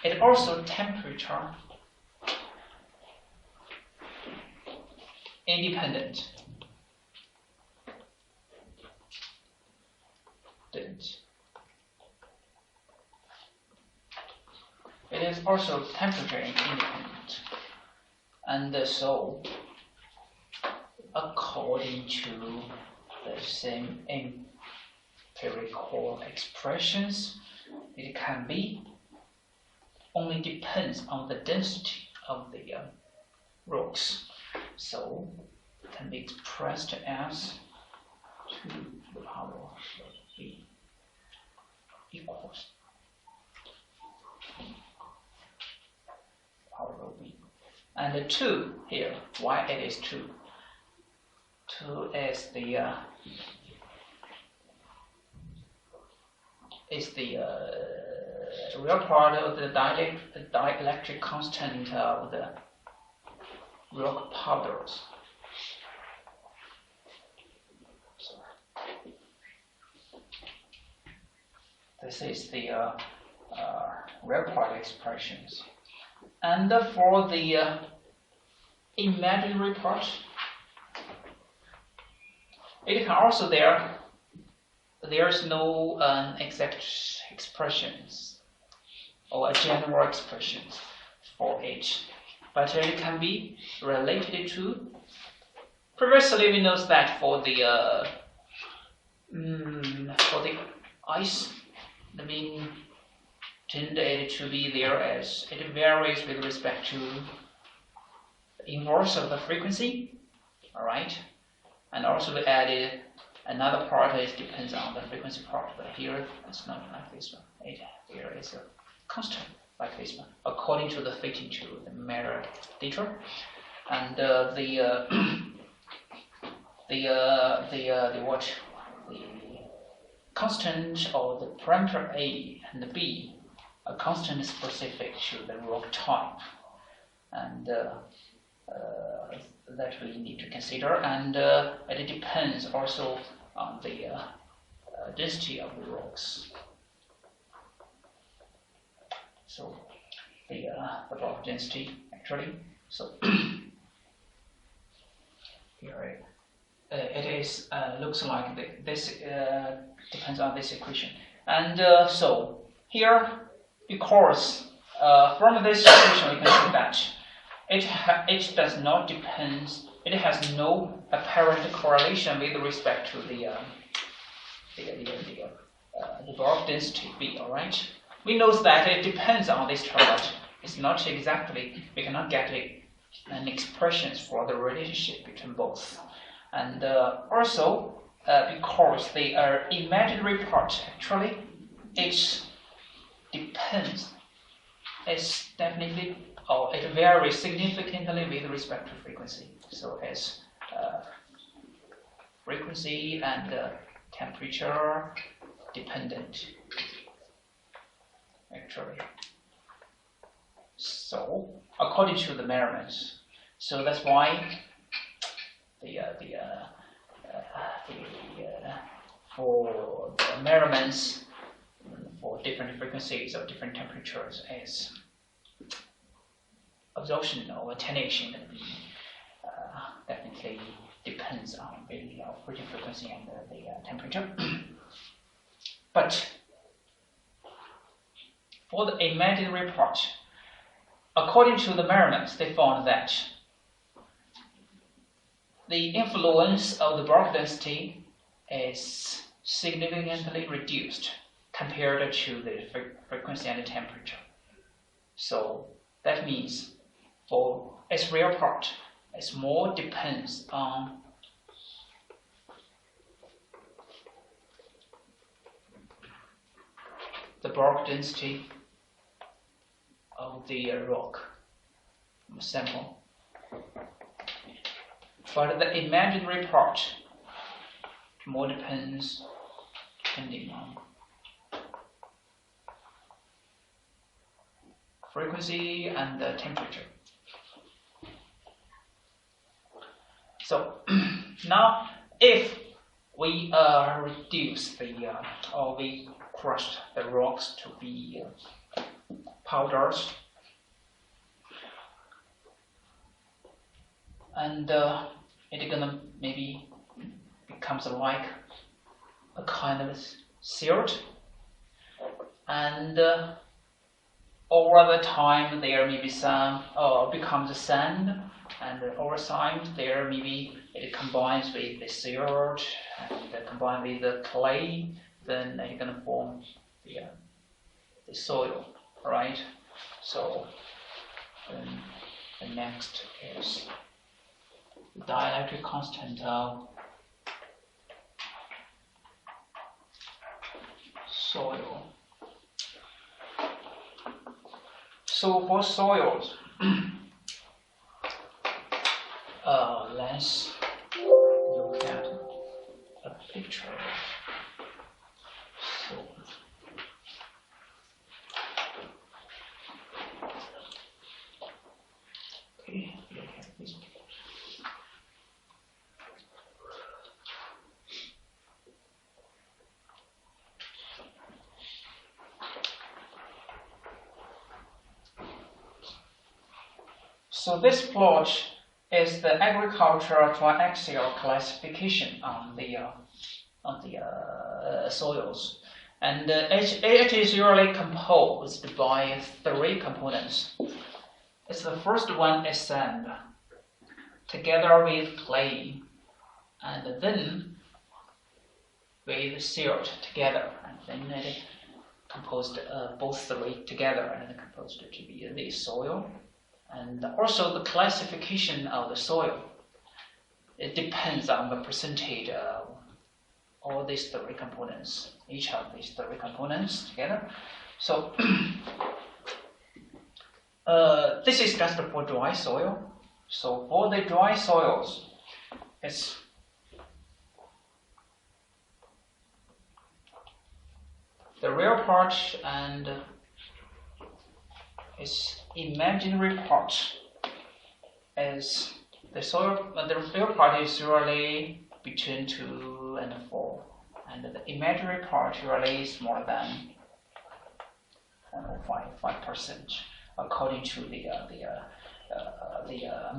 it also temperature independent. It is also temperature independent, and so according to the same empirical expressions, it can be only depends on the density of the rocks. So it can be expressed as 2 to the power of b equals power of b. And the 2 here, why it is 2? 2 is the real part of the dielectric constant of the rock powders. This is the real part expressions. And for the imaginary part, it can also there's no exact expressions or a general expressions for it, but it can be related to. Previously, we know that for the ice, the mean tended to be there as it varies with respect to the inverse of the frequency. All right, and also we added another part that depends on the frequency part, but here it's not like this one. Here is a constant like this one, according to the fitting to the mirror data, and the constant or the parameter a and b, a constant specific to the rock type, and that we need to consider, and it depends also on the density of the rocks. So the rock density actually. So here it is looks like this depends on this equation, and so here because from this equation we can see that it does not depend. It has no apparent correlation with respect to the bulk density B. All right. We know that it depends on this term, but it's not exactly. We cannot get an expression for the relationship between both, and also because the imaginary part actually it depends. It's definitely. It varies significantly with respect to frequency. So as frequency and temperature dependent, actually. So according to the measurements, so that's why for the measurements for different frequencies of different temperatures is absorption or attenuation definitely depends on the operating frequency and the temperature. But for the imaginary part, according to the measurements, they found that the influence of the bulk density is significantly reduced compared to the frequency and the temperature. So that means for its real part, it more depends on the bulk density of the rock sample. But the imaginary part more depends depending on frequency and the temperature. So now if we reduce the or we crush the rocks to be powders, and it's gonna maybe becomes like a kind of silt, and over the time there may be some becomes sand, and over time there maybe it combines with the silt and combined with the clay, then you're gonna form the soil, right? So The next is the dielectric constant of soil. So for soils, let's look at a picture of soil. Okay, look at this picture. So this plot is the agricultural triaxial classification on the soils, and it is usually composed by 3 components. It's the first one is sand, together with clay, and then with silt together, and then it composed both 3 together, and composed to be the soil. And also the classification of the soil, it depends on the percentage of all these 3 components, each of these 3 components together. So this is just for dry soil. So for the dry soils, it's the real part and its imaginary part is the soil. The real part is usually between 2 and 4, and the imaginary part usually is more than 5%, according to the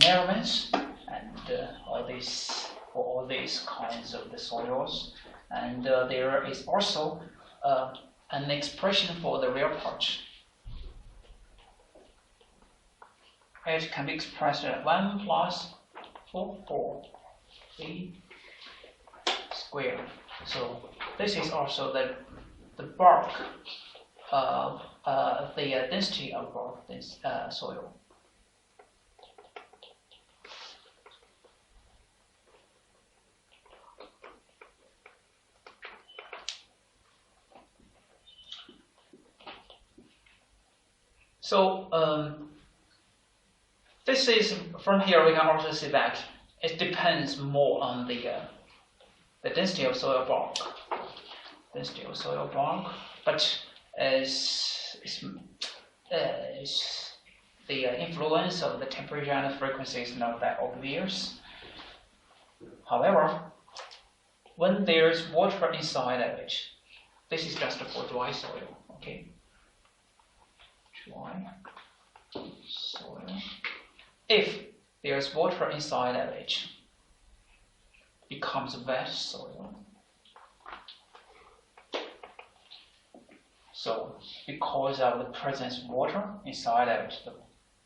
measurements and all these kinds of the soils. And there is also an expression for the real part. It can be expressed as 1 plus 4/3 squared. So this is also the bulk of the density of this soil. So this is, from here we can also see that it depends more on the density of soil bulk. But the influence of the temperature and the frequency is not that obvious. However, when there's water inside of it, this is just for dry soil, okay? Dry soil. If there's water inside of it, becomes wet soil. So because of the presence of water inside of it, the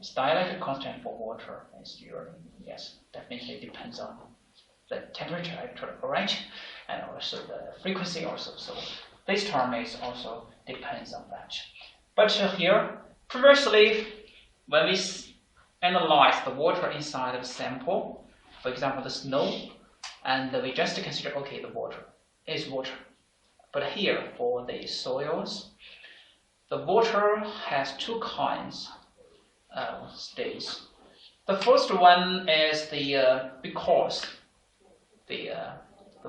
dielectric constant for water is usually, yes, definitely depends on the temperature, actually, right? And also the frequency also. So this term is also depends on that. But here, previously, when we analyze the water inside of the sample, for example, the snow, and we just consider, okay, the water is water. But here, for the soils, the water has 2 kinds of states. The first one is because the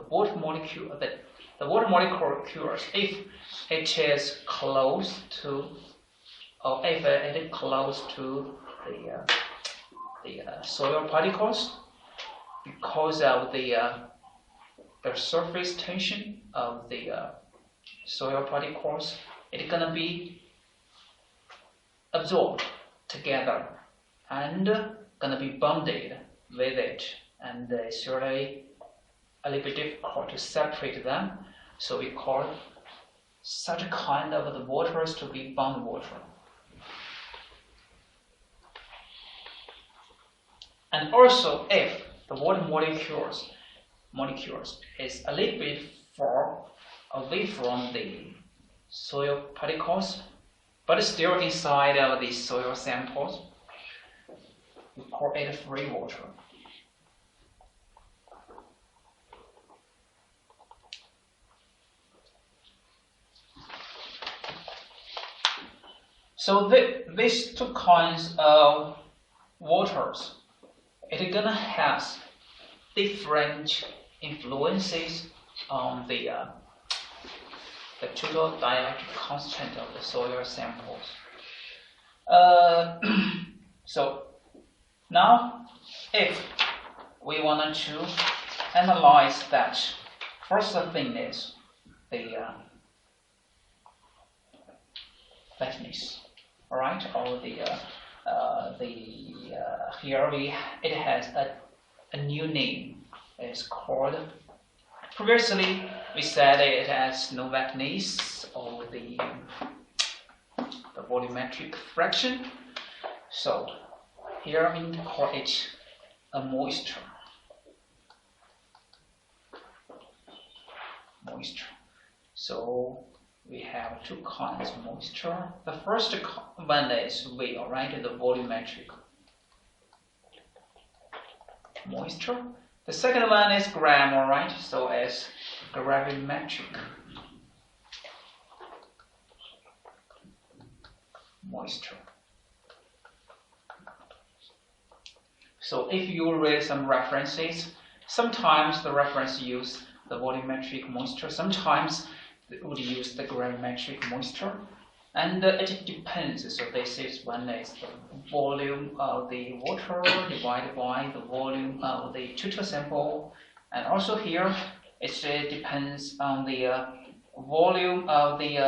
water molecule, the water molecules, if it is close to, or if it is close to the soil particles, because of the surface tension of the soil particles, it's gonna be absorbed together and gonna be bonded with it, and it's really a little bit difficult to separate them. So we call such a kind of the waters to be bond water. And also, if the water molecules is a little bit far away from the soil particles, but still inside of the soil samples, we call it free water. So these two kinds of waters, it's gonna have different influences on the total dielectric constant of the soil samples. So now, if we wanted to analyze that, first thing is the wetness, all right? Or here it has a new name. It's called. Previously, we said it has no wetness or the volumetric fraction. So here we call it a moisture. So we have two kinds of moisture. The first one is V, all right, the volumetric moisture. The second one is gram, all right, so it's gravimetric moisture. So if you read some references, sometimes the reference use the volumetric moisture, sometimes they would use the gravimetric moisture, and it depends. So this is one is the volume of the water divided by the volume of the total sample, and also here it depends on the volume of the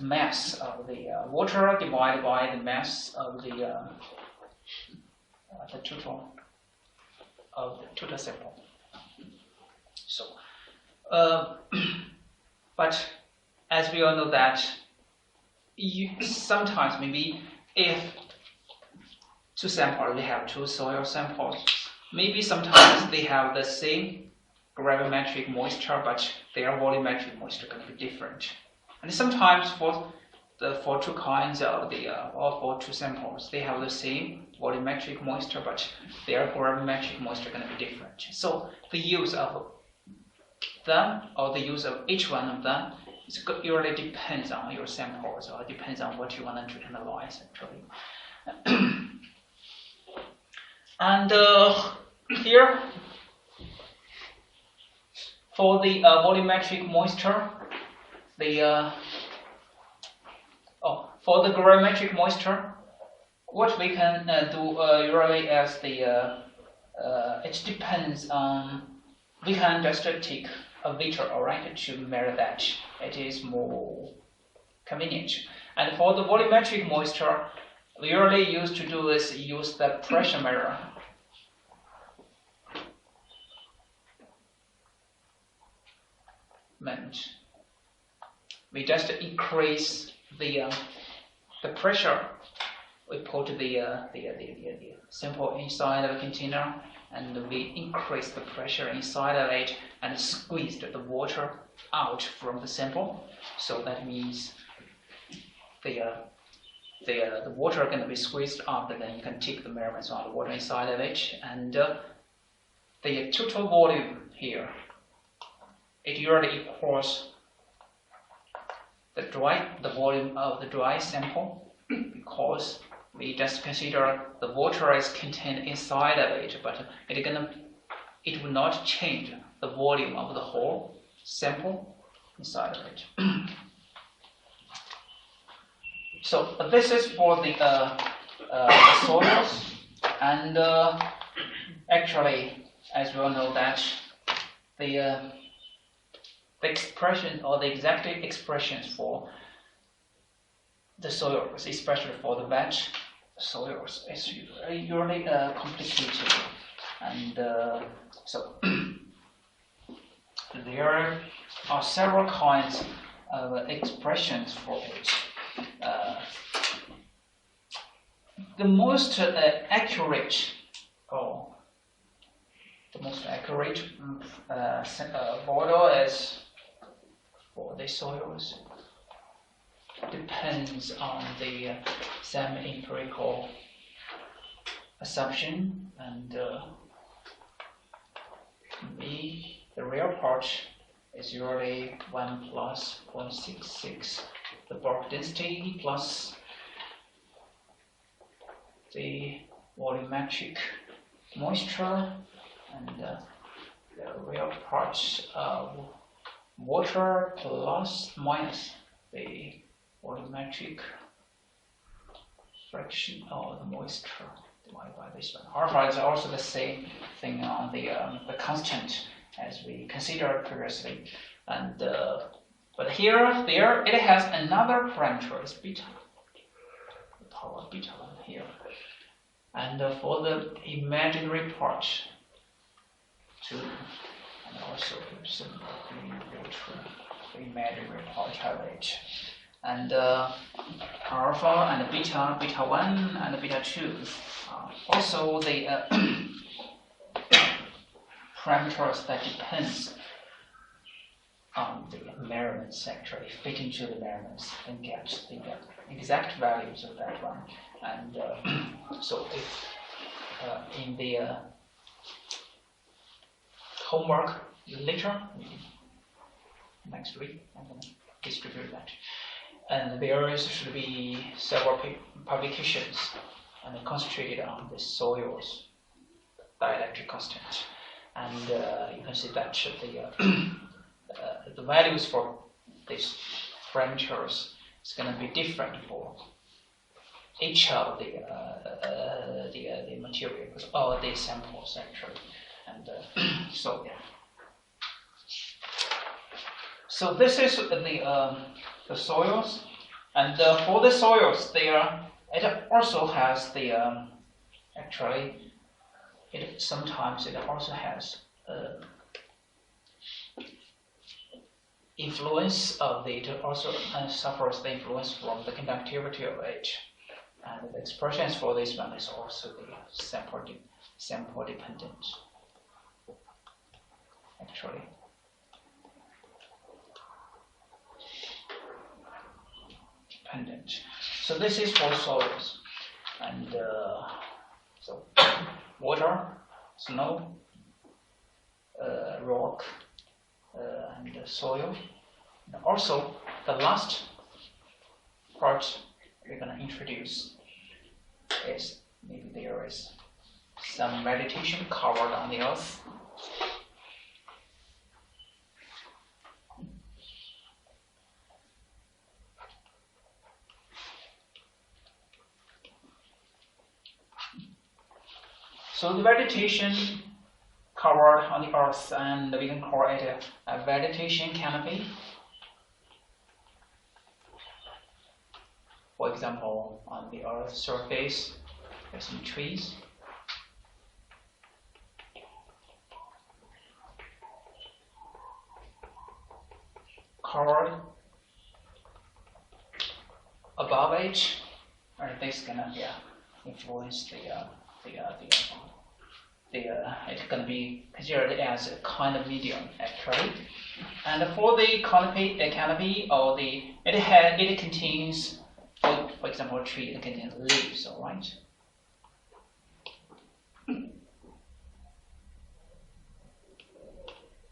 mass of the water divided by the mass of the total sample. So, but as we all know that sometimes maybe if two samples, we have two soil samples, maybe sometimes they have the same gravimetric moisture, but their volumetric moisture can be different. And sometimes for two kinds of or for two samples, they have the same volumetric moisture, but their gravimetric moisture can be different. So the use of them, or the use of each one of them, it really depends on your samples, or depends on what you want to analyze actually. And here, for the volumetric moisture, for the gravimetric moisture, what we can do usually as it depends on, we can just take a meter, alright, to measure that. It is more convenient. And for the volumetric moisture, we usually used to do is use the pressure measurement. We just increase the pressure. We put the sample inside of a container, and we increase the pressure inside of it and squeeze the water out from the sample. So that means the water can be squeezed out, and then you can take the measurements on the water inside of it, and the total volume here, it usually equals the volume of the dry sample, because we just consider the water is contained inside of it, but it will not change the volume of the whole sample inside of it. So this is for the soils, and actually, as we all know that the expression, or the exact expressions for the soils, especially for the wet soils, is usually complicated, and so there are several kinds of expressions for it. The most accurate model is for the soils depends on the some empirical assumption, and the real part is usually 1 plus 0.66, the bulk density plus the volumetric moisture, and the real part of water plus minus the volumetric fraction of the moisture divided by this one. Alpha is also the same thing on the constant as we considered previously, and but there it has another parameter, is beta, the power of beta one here, and for the imaginary part too, and also some the imaginary part have it. And alpha and beta, beta 1 and beta 2. Also the parameters that depends on the measurements actually fit into the measurements and get the exact values of that one. And so if in the homework later, next week, I'm going to distribute that. And there should be several publications and concentrated on the soils dielectric constant. And you can see that the values for these parameters is going to be different for each of the materials or the samples actually. And so yeah. So this is the soils, and for the soils, it also has the actually sometimes it also has influence of it also suffers the influence from the conductivity of it, and the expressions for this one is also the sample dependent actually. So this is for soils, and so water, snow, rock, and soil. And also the last part we're going to introduce is maybe there is some vegetation covered on the earth. So the vegetation covered on the earth, and we can call it a vegetation canopy. For example, on the earth's surface, there's some trees. Covered above it, and this gonna influence it's going to be considered as a kind of medium actually. And for the canopy or it contains, for example, a tree, it contains leaves, all right.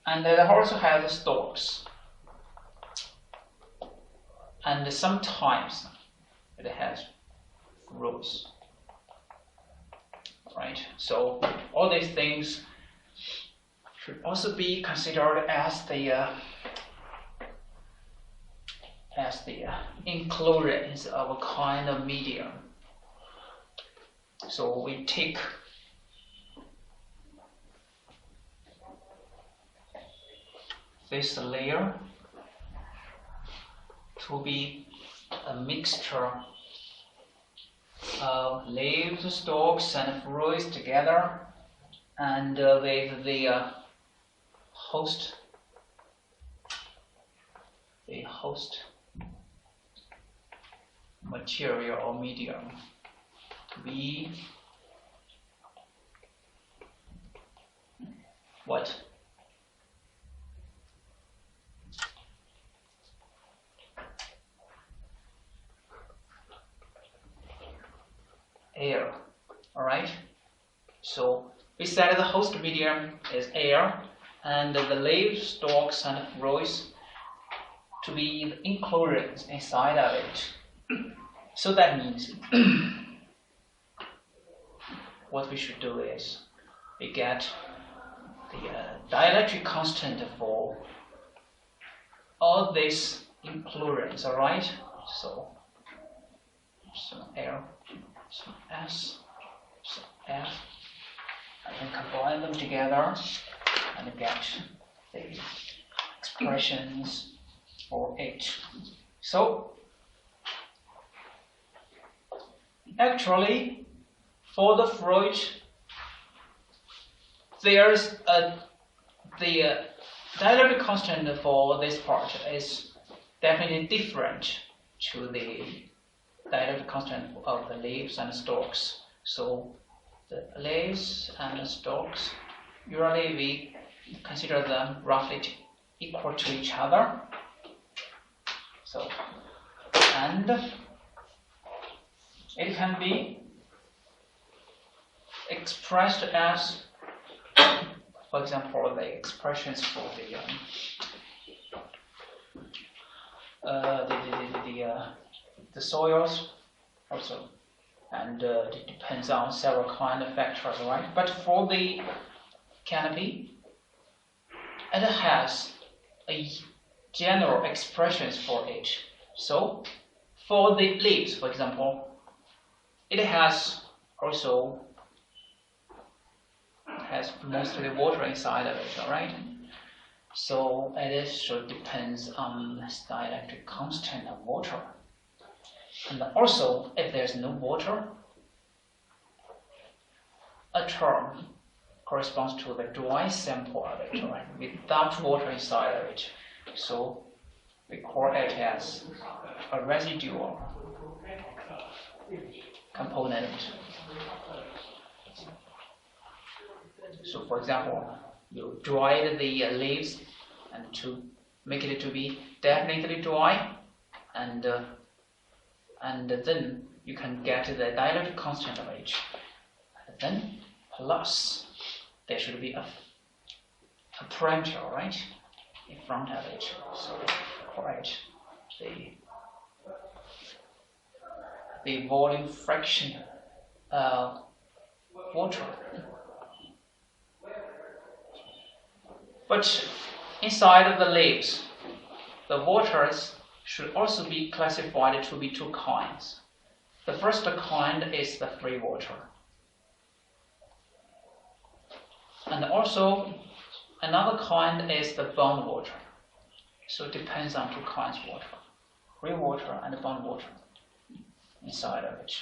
And it also has stalks. And sometimes it has roots. Right, so all these things should also be considered as the inclusions of a kind of medium. So we take this layer to be a mixture of leaves, stalks, and fruits together, and with the host material or medium to be what? Air, all right? we said the host medium is air, and the leaves, stalks, and fruits to be the enclosures inside of it. So that means what we should do is we get the dielectric constant for all these enclosures, all right? So L, so S, so F. I can combine them together and get the expressions for H. So actually, for the fruit, there's the dielectric constant for this part is definitely different to the dielectric constant of the leaves and stalks. So the leaves and the stalks, usually we consider them roughly equal to each other. So, and it can be expressed as, for example, the expressions for the soils also, and it depends on several kind of factors, right? But for the canopy, it has a general expressions for it. So for the leaves, for example, it has also has mostly water inside of it, all right? So it should depends on the dielectric constant of water. And also, if there's no water, a term corresponds to the dry sample of it, right? Without water inside of it. So we call it as a residual component. So for example, you dried the leaves and to make it to be definitely dry, and then you can get the dielectric constant of it. And then plus there should be a parameter, right, in front of it. So for it, the volume fraction water. But inside of the leaves, the waters should also be classified to be two kinds. The first kind is the free water. And also another kind is the bound water. So it depends on two kinds of water, free water and bound water inside of it.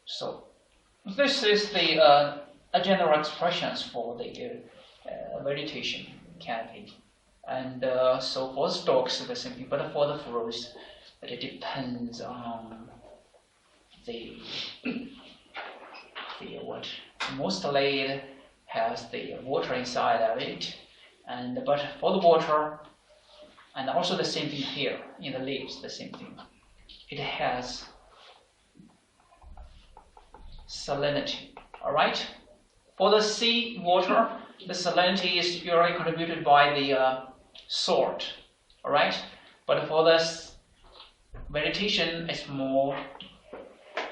So this is the general expressions for the vegetation canopy. And so for stalks, the same thing, but for the fruits, it depends on the what. Mostly it has the water inside of it, and but for the water, and also the same thing here in the leaves, the same thing. It has salinity. All right. For the sea water, the salinity is usually contributed by the salt, all right? But for the vegetation, it's more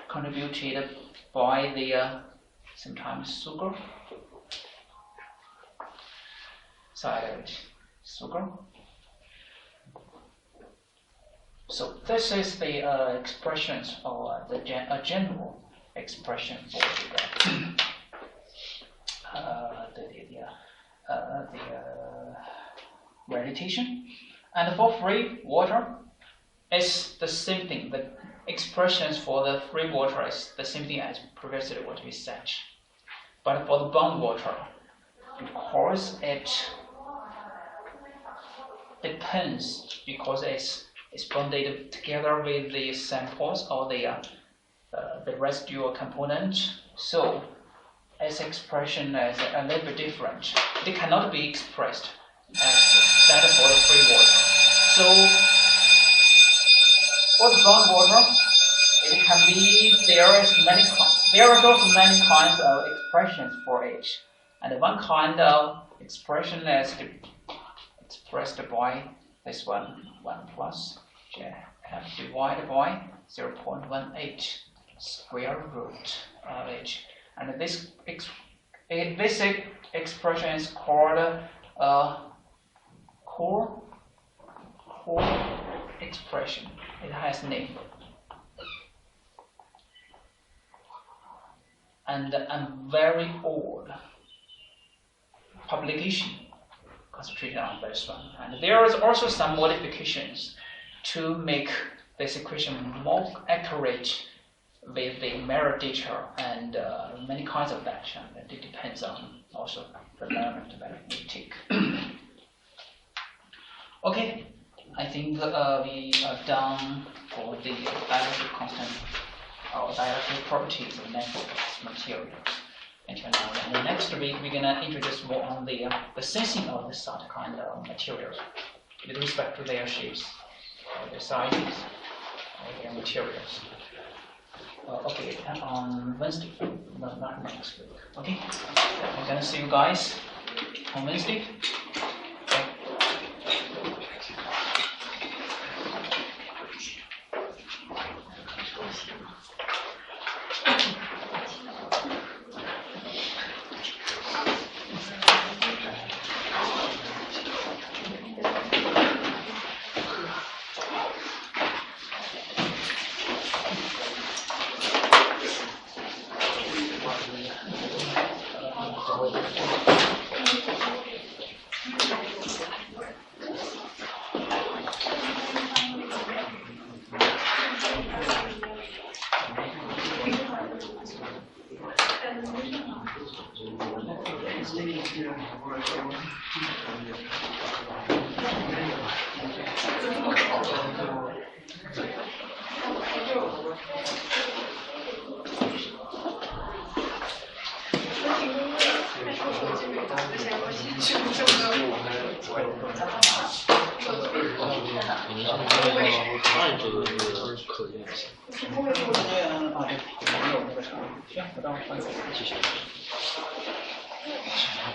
contributed by the sometimes sugar side of it, sugar. So this is the expressions, or the general expression for the vegetation. And for free water, it's the same thing. The expressions for the free water is the same thing as previously what we said. But for the bound water, because it depends, because it's bonded together with the samples or the residual component. So its expression is a little bit different. It cannot be expressed as that for the free water. So for the bound water, it can be, there is many there are also many kinds of expressions for it. And one kind of expression is expressed by this one, 1 plus f divided by 0.18 square root of h. And this expression is called core expression. It has a name. And a very old publication concentrated on this one. And there is also some modifications to make this equation more accurate with the mirror data and many kinds of that. And it depends on also the measurement that we take. Okay, I think we are done for the dielectric constant or dielectric properties of network materials until now. And next week we're gonna introduce more on the sensing of this sort of kind of materials with respect to their shapes, their sizes, or their materials. Okay, on Wednesday, not next week. Okay, I'm gonna see you guys on Wednesday.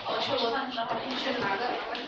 我吃螺饭之后，去拿个。